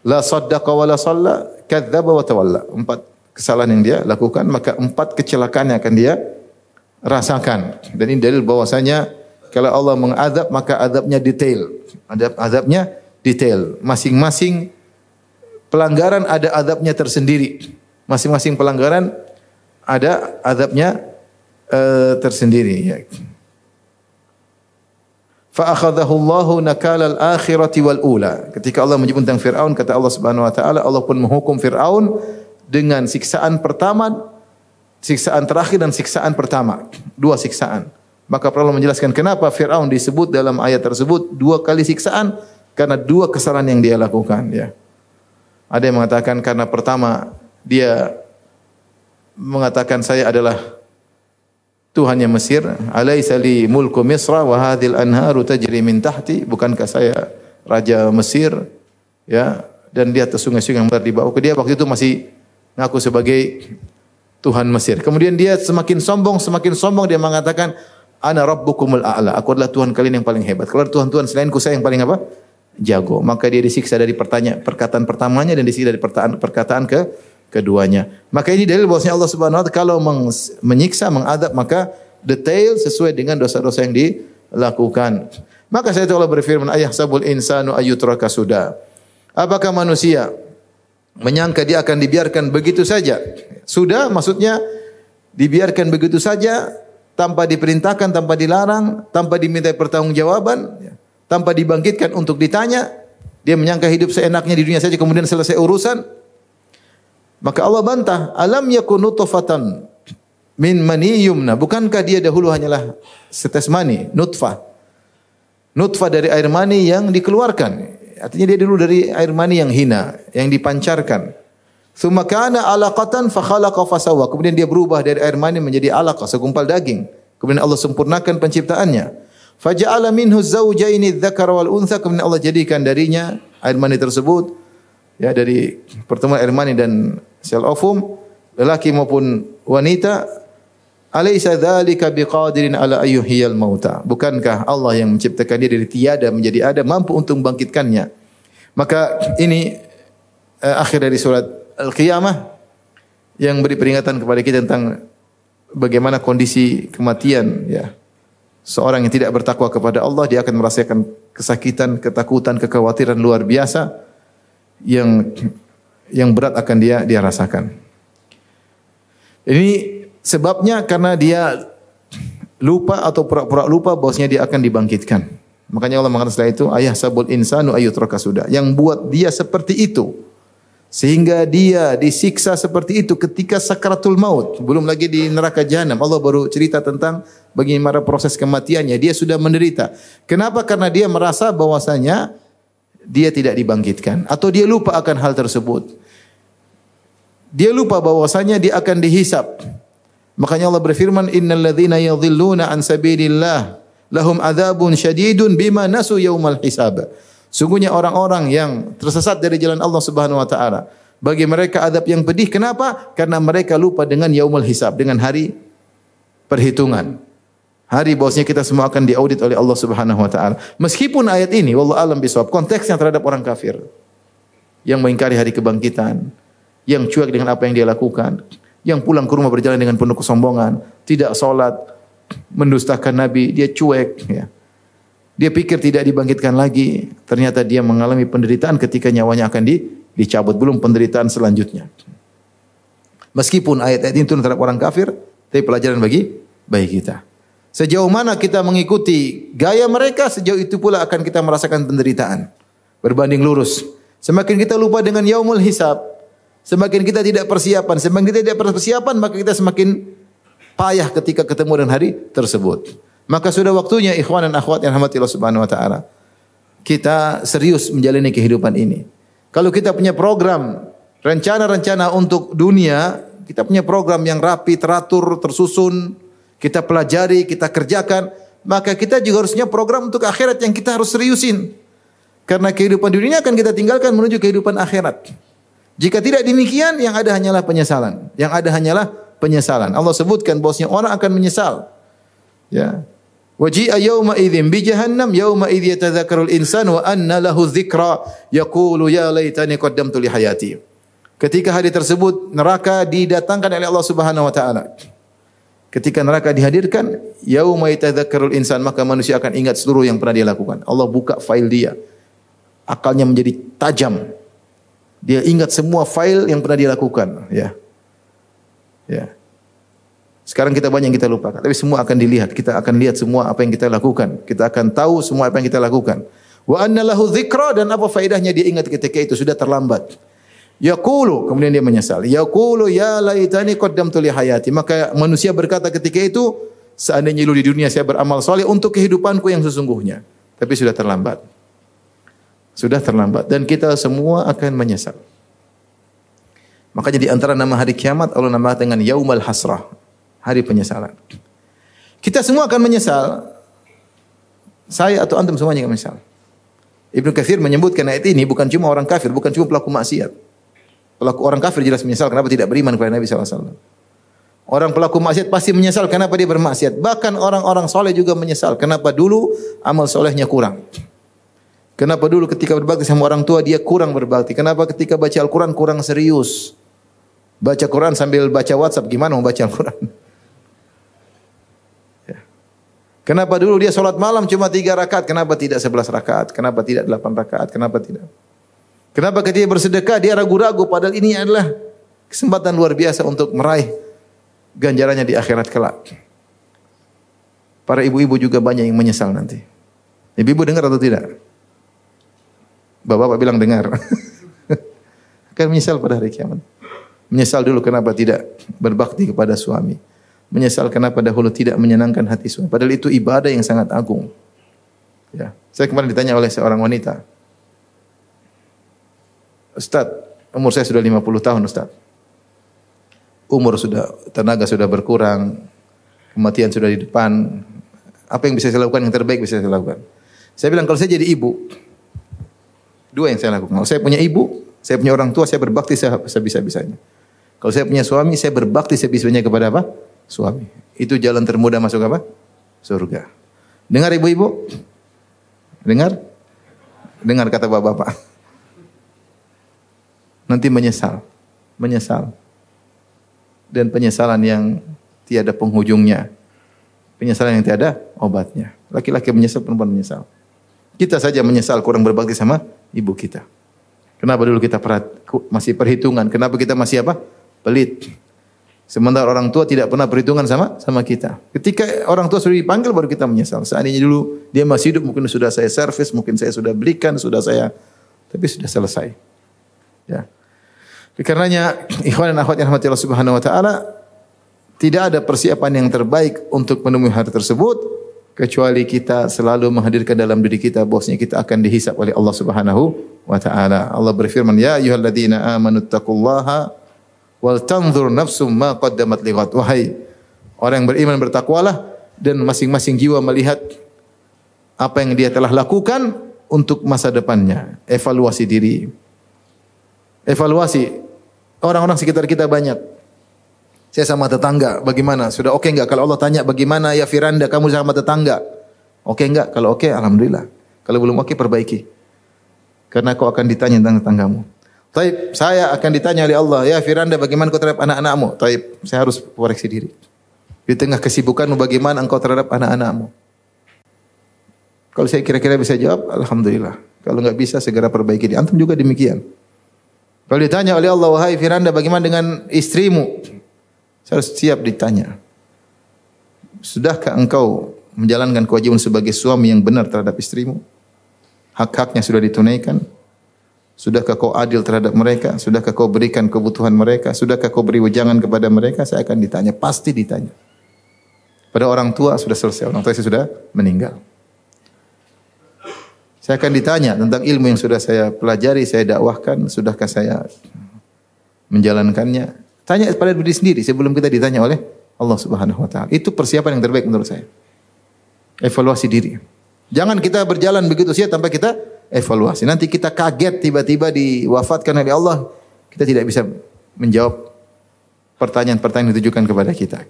la saddaqa wa la shalla, kadzdzaba wa tawalla. 4 kesalahan yang dia lakukan, maka 4 kecelakaan yang akan dia rasakan. Dan ini dalil bahwasanya kalau Allah mengadab maka adabnya detail. Adabnya detail. Masing-masing pelanggaran ada adabnya tersendiri. Masing-masing pelanggaran ada adabnya tersendiri. Ya. Fa akhadhahu Allahu nakal al-akhirati wal ula. Ketika Allah menyebut tentang Firaun, kata Allah Subhanahu wa taala, Allah pun menghukum Firaun dengan siksaan pertama, siksaan terakhir dan siksaan pertama. 2 siksaan. Maka Allah menjelaskan kenapa Firaun disebut dalam ayat tersebut 2 kali siksaan, karena 2 kesalahan yang dia lakukan, ya. Ada yang mengatakan karena pertama dia mengatakan saya adalah Tuhannya Mesir, alaisa li mulku Misra wa hadhil anharu tajri min tahti, bukankah saya raja Mesir, ya, dan di atas sungai-sungai yang di bawah. Dia waktu itu masih ngaku sebagai Tuhan Mesir. Kemudian dia semakin sombong dia mengatakan ana rabbukumul a'la, aku adalah Tuhan kalian yang paling hebat. Kalau Tuhan-Tuhan selainku saya yang paling apa? Jago. Maka dia disiksa dari perkataan pertamanya dan disiksa dari perkataan keduanya. Maka ini dalil bahwasanya Allah Subhanahu wa taala kalau menyiksa, mengadab maka detail sesuai dengan dosa-dosa yang dilakukan. Maka saya Allah berfirman, ayahsabul insanu ayyutraka sudah. Apakah manusia menyangka dia akan dibiarkan begitu saja? Sudah maksudnya dibiarkan begitu saja tanpa diperintahkan, tanpa dilarang, tanpa diminta pertanggungjawaban, tanpa dibangkitkan untuk ditanya. Dia menyangka hidup seenaknya di dunia saja kemudian selesai urusan. Maka Allah bantah, alam yakun nutfatan min mani yumna. Bukankah dia dahulu hanyalah setes mani, nutfah. Nutfah dari air mani yang dikeluarkan. Artinya dia dulu dari air mani yang hina, yang dipancarkan. Tsumma kana alaqatan fa khalaqa fa sawwa. Kemudian dia berubah dari air mani menjadi alaqah, segumpal daging. Kemudian Allah sempurnakan penciptaannya. Faja'ala minhu zawjaini dzakara wal untha. Kemudian Allah jadikan darinya air mani tersebut, ya, dari pertemuan air mani dan sel ovum, lelaki maupun wanita. Alaysa dzalika biqadirin ala ayyuhiyal mauta. Bukankah Allah yang menciptakan dia dari tiada menjadi ada, mampu untuk membangkitkannya? Maka ini akhir dari surat Al-Qiyamah yang beri peringatan kepada kita tentang bagaimana kondisi kematian, ya. Seorang yang tidak bertakwa kepada Allah, dia akan merasakan kesakitan, ketakutan, kekhawatiran luar biasa yang berat akan dia rasakan. Ini sebabnya karena dia lupa atau pura-pura lupa bahwasanya dia akan dibangkitkan. Makanya Allah mengatakan setelah itu, ayahsabul insanu ayyutraka sudah. Yang buat dia seperti itu sehingga dia disiksa seperti itu ketika sakaratul maut, belum lagi di neraka jahanam. Allah baru cerita tentang bagaimana proses kematiannya. Dia sudah menderita. Kenapa? Karena dia merasa bahwasanya dia tidak dibangkitkan, atau dia lupa akan hal tersebut. Dia lupa bahwasanya dia akan dihisab. Makanya Allah berfirman, innal ladzina yadhilluna an sabilillah lahum adzabun syadidun bima nasu yaumal hisab. Sungguhnya orang-orang yang tersesat dari jalan Allah Subhanahu wa taala, bagi mereka azab yang pedih. Kenapa? Karena mereka lupa dengan yaumul hisab, dengan hari perhitungan. Hari bahwasanya kita semua akan diaudit oleh Allah Subhanahu wa taala. Meskipun ayat ini wallahu alam bisawab konteksnya terhadap orang kafir yang mengingkari hari kebangkitan, yang cuek dengan apa yang dia lakukan, yang pulang ke rumah berjalan dengan penuh kesombongan, tidak salat, mendustakan nabi, dia cuek, ya. Dia pikir tidak dibangkitkan lagi, ternyata dia mengalami penderitaan ketika nyawanya akan dicabut, belum penderitaan selanjutnya. Meskipun ayat-ayat itu terhadap orang kafir, tapi pelajaran bagi kita. Sejauh mana kita mengikuti gaya mereka, sejauh itu pula akan kita merasakan penderitaan. Berbanding lurus. Semakin kita lupa dengan yaumul hisab, semakin kita tidak persiapan. Semakin kita tidak persiapan, maka kita semakin payah ketika ketemu dengan hari tersebut. Maka sudah waktunya ikhwan dan akhwat yang rahmati Allah Subhanahu wa taala, kita serius menjalani kehidupan ini. Kalau kita punya program, rencana-rencana untuk dunia, kita punya program yang rapi, teratur, tersusun, kita pelajari, kita kerjakan, maka kita juga harusnya program untuk akhirat yang kita harus seriusin. Karena kehidupan dunia akan kita tinggalkan menuju kehidupan akhirat. Jika tidak demikian, yang ada hanyalah penyesalan. Yang ada hanyalah penyesalan. Allah sebutkan bahwasanya orang akan menyesal. Ya. Waji'a yawma idzin bi jahannam yawma idz yatadzakkarul insanu wa anna lahu dzikra yaqulu ya laitani qaddamtu li hayati. Ketika hari tersebut neraka didatangkan oleh Allah Subhanahu wa taala. Ketika neraka dihadirkan, yauma yatadzakkarul insan, maka manusia akan ingat seluruh yang pernah dia lakukan. Allah buka file dia. Akalnya menjadi tajam. Dia ingat semua file yang pernah dia lakukan, ya. Ya. Sekarang kita banyak yang kita lupakan, tapi semua akan dilihat. Kita akan lihat semua apa yang kita lakukan. Kita akan tahu semua apa yang kita lakukan. Wa anna lahu dzikra, dan apa faedahnya dia ingat ketika itu sudah terlambat. Yaqulu, kemudian dia menyesal. Yaqulu ya laitani qaddamtu li hayati. Maka manusia berkata ketika itu, seandainya dulu di dunia saya beramal saleh untuk kehidupanku yang sesungguhnya. Tapi sudah terlambat. Sudah terlambat dan kita semua akan menyesal. Makanya di antara nama hari kiamat Allah namakan dengan Yaumal Hasrah, hari penyesalan. Kita semua akan menyesal. Saya atau antum semuanya akan menyesal. Ibnu Katsir menyebutkan ayat ini bukan cuma orang kafir, bukan cuma pelaku maksiat. Pelaku orang kafir jelas menyesal kenapa tidak beriman kepada Nabi SAW. Orang pelaku maksiat pasti menyesal kenapa dia bermaksiat. Bahkan orang-orang soleh juga menyesal kenapa dulu amal solehnya kurang. Kenapa dulu ketika berbakti sama orang tua dia kurang berbakti. Kenapa ketika baca Al-Quran kurang serius. Baca Quran sambil baca WhatsApp, gimana mau baca Al-Quran? Ya. Kenapa dulu dia sholat malam cuma 3 rakaat, kenapa tidak 11 rakaat? Kenapa tidak 8 rakaat? Kenapa tidak? Kenapa ketika bersedekah dia ragu-ragu padahal ini adalah kesempatan luar biasa untuk meraih ganjarannya di akhirat kelak. Para ibu-ibu juga banyak yang menyesal nanti. Ibu-ibu dengar atau tidak? Bapak bilang dengar. Akan menyesal pada hari kiamat. Menyesal dulu kenapa tidak berbakti kepada suami. Menyesal kenapa dahulu tidak menyenangkan hati suami. Padahal itu ibadah yang sangat agung. Ya. Saya kemarin ditanya oleh seorang wanita. Ustaz, umur saya sudah 50 tahun Ustaz. Umur sudah, tenaga sudah berkurang. Kematian sudah di depan. Apa yang bisa saya lakukan yang terbaik bisa saya lakukan? Saya bilang kalau saya jadi ibu, 2 yang saya lakukan. Kalau saya punya ibu, saya punya orang tua, saya berbakti sebisa-bisanya. Kalau saya punya suami, saya berbakti sebisa-bisanya kepada apa? Suami. Itu jalan termudah masuk apa? Surga. Dengar ibu-ibu? Dengar? Dengar kata bapak-bapak. Nanti menyesal. Menyesal. Dan penyesalan yang tiada penghujungnya. Penyesalan yang tiada obatnya. Laki-laki menyesal, perempuan menyesal. Kita saja menyesal kurang berbakti sama ibu kita. Kenapa dulu kita masih perhitungan? Kenapa kita masih apa? Pelit. Sementara orang tua tidak pernah perhitungan sama kita. Ketika orang tua sudah dipanggil baru kita menyesal. Seandainya dulu dia masih hidup mungkin sudah saya servis, mungkin saya sudah belikan, tapi sudah selesai. Ya. Karenanya ikhwan dan akhwat yang rahmati Allah Subhanahu wa taala, tidak ada persiapan yang terbaik untuk menemui hari tersebut kecuali kita selalu menghadirkan dalam diri kita bahwasanya kita akan dihisab oleh Allah Subhanahu wa taala. Allah berfirman, "Ya ayyuhalladzina amanu taqullaha wal tanzur nafsum ma qaddamat lighad." Wahai orang yang beriman, bertakwalah dan masing-masing jiwa melihat apa yang dia telah lakukan untuk masa depannya. Evaluasi diri. Evaluasi. Orang-orang sekitar kita banyak. Saya sama tetangga, bagaimana? Sudah oke enggak? Kalau Allah tanya, bagaimana ya Firanda, kamu sama tetangga? Oke enggak? Kalau oke, alhamdulillah. Kalau belum oke, perbaiki. Karena kau akan ditanya tentang tetanggamu. Taib, saya akan ditanya oleh Allah, ya Firanda, bagaimana kau terhadap anak-anakmu? Taib, saya harus koreksi diri. Di tengah kesibukanmu, bagaimana engkau terhadap anak-anakmu? Kalau saya kira-kira bisa jawab, alhamdulillah. Kalau enggak bisa, segera perbaiki. Di antum juga demikian. Kalau ditanya oleh Allah, wahai Firanda, bagaimana dengan istrimu? Saya harus siap ditanya. Sudahkah engkau menjalankan kewajiban sebagai suami yang benar terhadap istrimu? Hak-haknya sudah ditunaikan? Sudahkah kau adil terhadap mereka? Sudahkah kau berikan kebutuhan mereka? Sudahkah kau beri wejangan kepada mereka? Saya akan ditanya, pasti ditanya. Pada orang tua sudah selesai, orang tua saya sudah meninggal. Saya akan ditanya tentang ilmu yang sudah saya pelajari, saya dakwahkan, sudahkah saya menjalankannya? Tanya pada diri sendiri sebelum kita ditanya oleh Allah Subhanahu wa taala. Itu persiapan yang terbaik menurut saya. Evaluasi diri. Jangan kita berjalan begitu saja tanpa kita evaluasi. Nanti kita kaget tiba-tiba diwafatkan oleh Allah, kita tidak bisa menjawab pertanyaan-pertanyaan yang ditujukan kepada kita.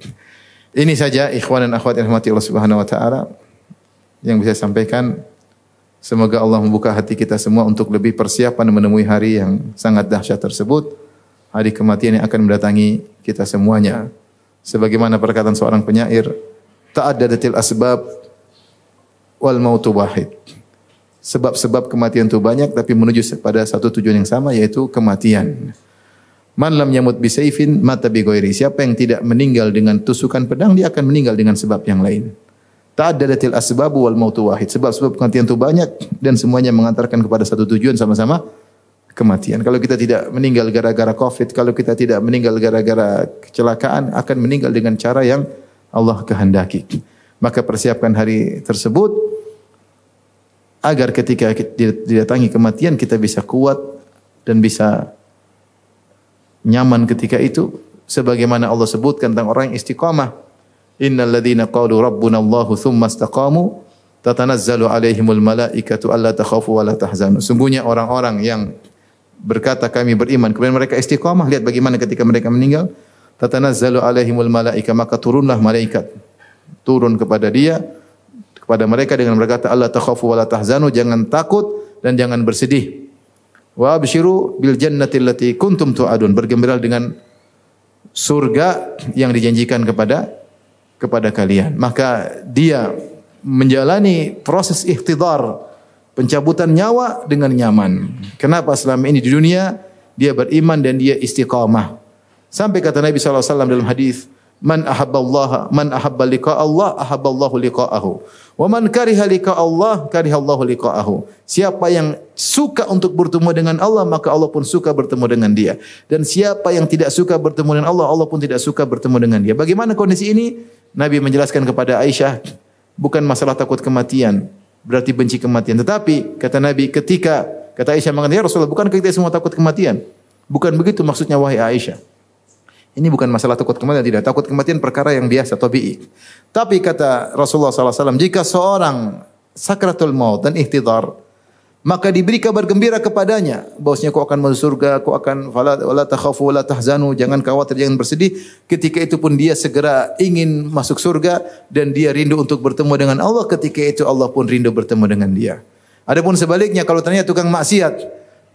Ini saja ikhwan dan akhwat yang dirahmati Allah Subhanahu wa taala yang bisa saya sampaikan. Semoga Allah membuka hati kita semua untuk lebih persiapan menemui hari yang sangat dahsyat tersebut. Hari kematian yang akan mendatangi kita semuanya. Sebagaimana perkataan seorang penyair, ta'addadatil asbab wal mautu wahid. Sebab-sebab kematian itu banyak tapi menuju pada satu tujuan yang sama, yaitu kematian. Man lam yamut bisayfin mata bi ghairi. Siapa yang tidak meninggal dengan tusukan pedang, dia akan meninggal dengan sebab yang lain. Ta'addadatil asbabu wal mautu wahid. Sebab-sebab kematian itu banyak dan semuanya mengantarkan kepada satu tujuan, sama-sama kematian. Kalau kita tidak meninggal gara-gara Covid, kalau kita tidak meninggal gara-gara kecelakaan, akan meninggal dengan cara yang Allah kehendaki. Maka persiapkan hari tersebut agar ketika didatangi kematian kita bisa kuat dan bisa nyaman ketika itu, sebagaimana Allah sebutkan tentang orang yang istiqamah. Innal ladzina qalu rabbuna Allahu tsumma istaqamu tatanazzalu alaihimul malaikatu alla takhafu wa la tahzanu. Sungguhnya orang-orang yang berkata kami beriman, kemudian mereka istiqamah, lihat bagaimana ketika mereka meninggal, tatanazzalu alaihimul malaika, maka turunlah malaikat turun kepada mereka dengan berkata alla takhafu wa la tahzanu, jangan takut dan jangan bersedih. Wa absyiru bil jannati allati kuntum tu'adun, bergembira dengan surga yang dijanjikan kepada kalian. Maka dia menjalani proses ikhtidar, pencabutan nyawa dengan nyaman. Kenapa? Selama ini di dunia dia beriman dan dia istiqamah. Sampai kata Nabi sallallahu alaihi wasallam dalam hadis, man ahabba liqa Allah, ahabballahu liqa'ahu. Wa man kariha liqa Allah, karihallahu liqa'ahu. Siapa yang suka untuk bertemu dengan Allah, maka Allah pun suka bertemu dengan dia. Dan siapa yang tidak suka bertemu dengan Allah, Allah pun tidak suka bertemu dengan dia. Bagaimana kondisi ini? Nabi menjelaskan kepada Aisyah, bukan masalah takut kematian, berarti benci kematian. Tetapi kata Nabi, kata Aisyah mengatakan, ya Rasulullah, bukan kita semua takut kematian? Bukan begitu maksudnya wahai Aisyah. Ini bukan masalah takut kematian, tidak. Takut kematian perkara yang biasa, tabi'i. Tapi kata Rasulullah SAW, jika seorang sakratul maut dan ihtidar, maka diberi kabar gembira kepadanya, bahwasanya kau akan masuk surga, kau akan wala takhafu wala tahzanu, jangan khawatir, jangan bersedih. Ketika itu pun dia segera ingin masuk surga dan dia rindu untuk bertemu dengan Allah. Ketika itu Allah pun rindu bertemu dengan dia. Adapun sebaliknya, kalau ternyata tukang maksiat,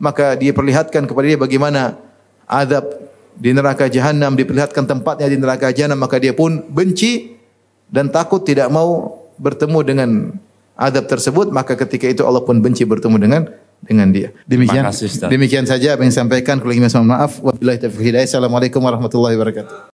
maka dia perlihatkan kepada dia bagaimana azab di neraka jahanam, diperlihatkan tempatnya di neraka jahanam, maka dia pun benci dan takut, tidak mau bertemu dengan adab tersebut. Maka ketika itu Allah pun benci bertemu dengan dia. Demikian saja apa yang saya sampaikan. Kalau ingin mohon maaf. Wabillahi taufiq hidayah. Assalamualaikum warahmatullahi wabarakatuh.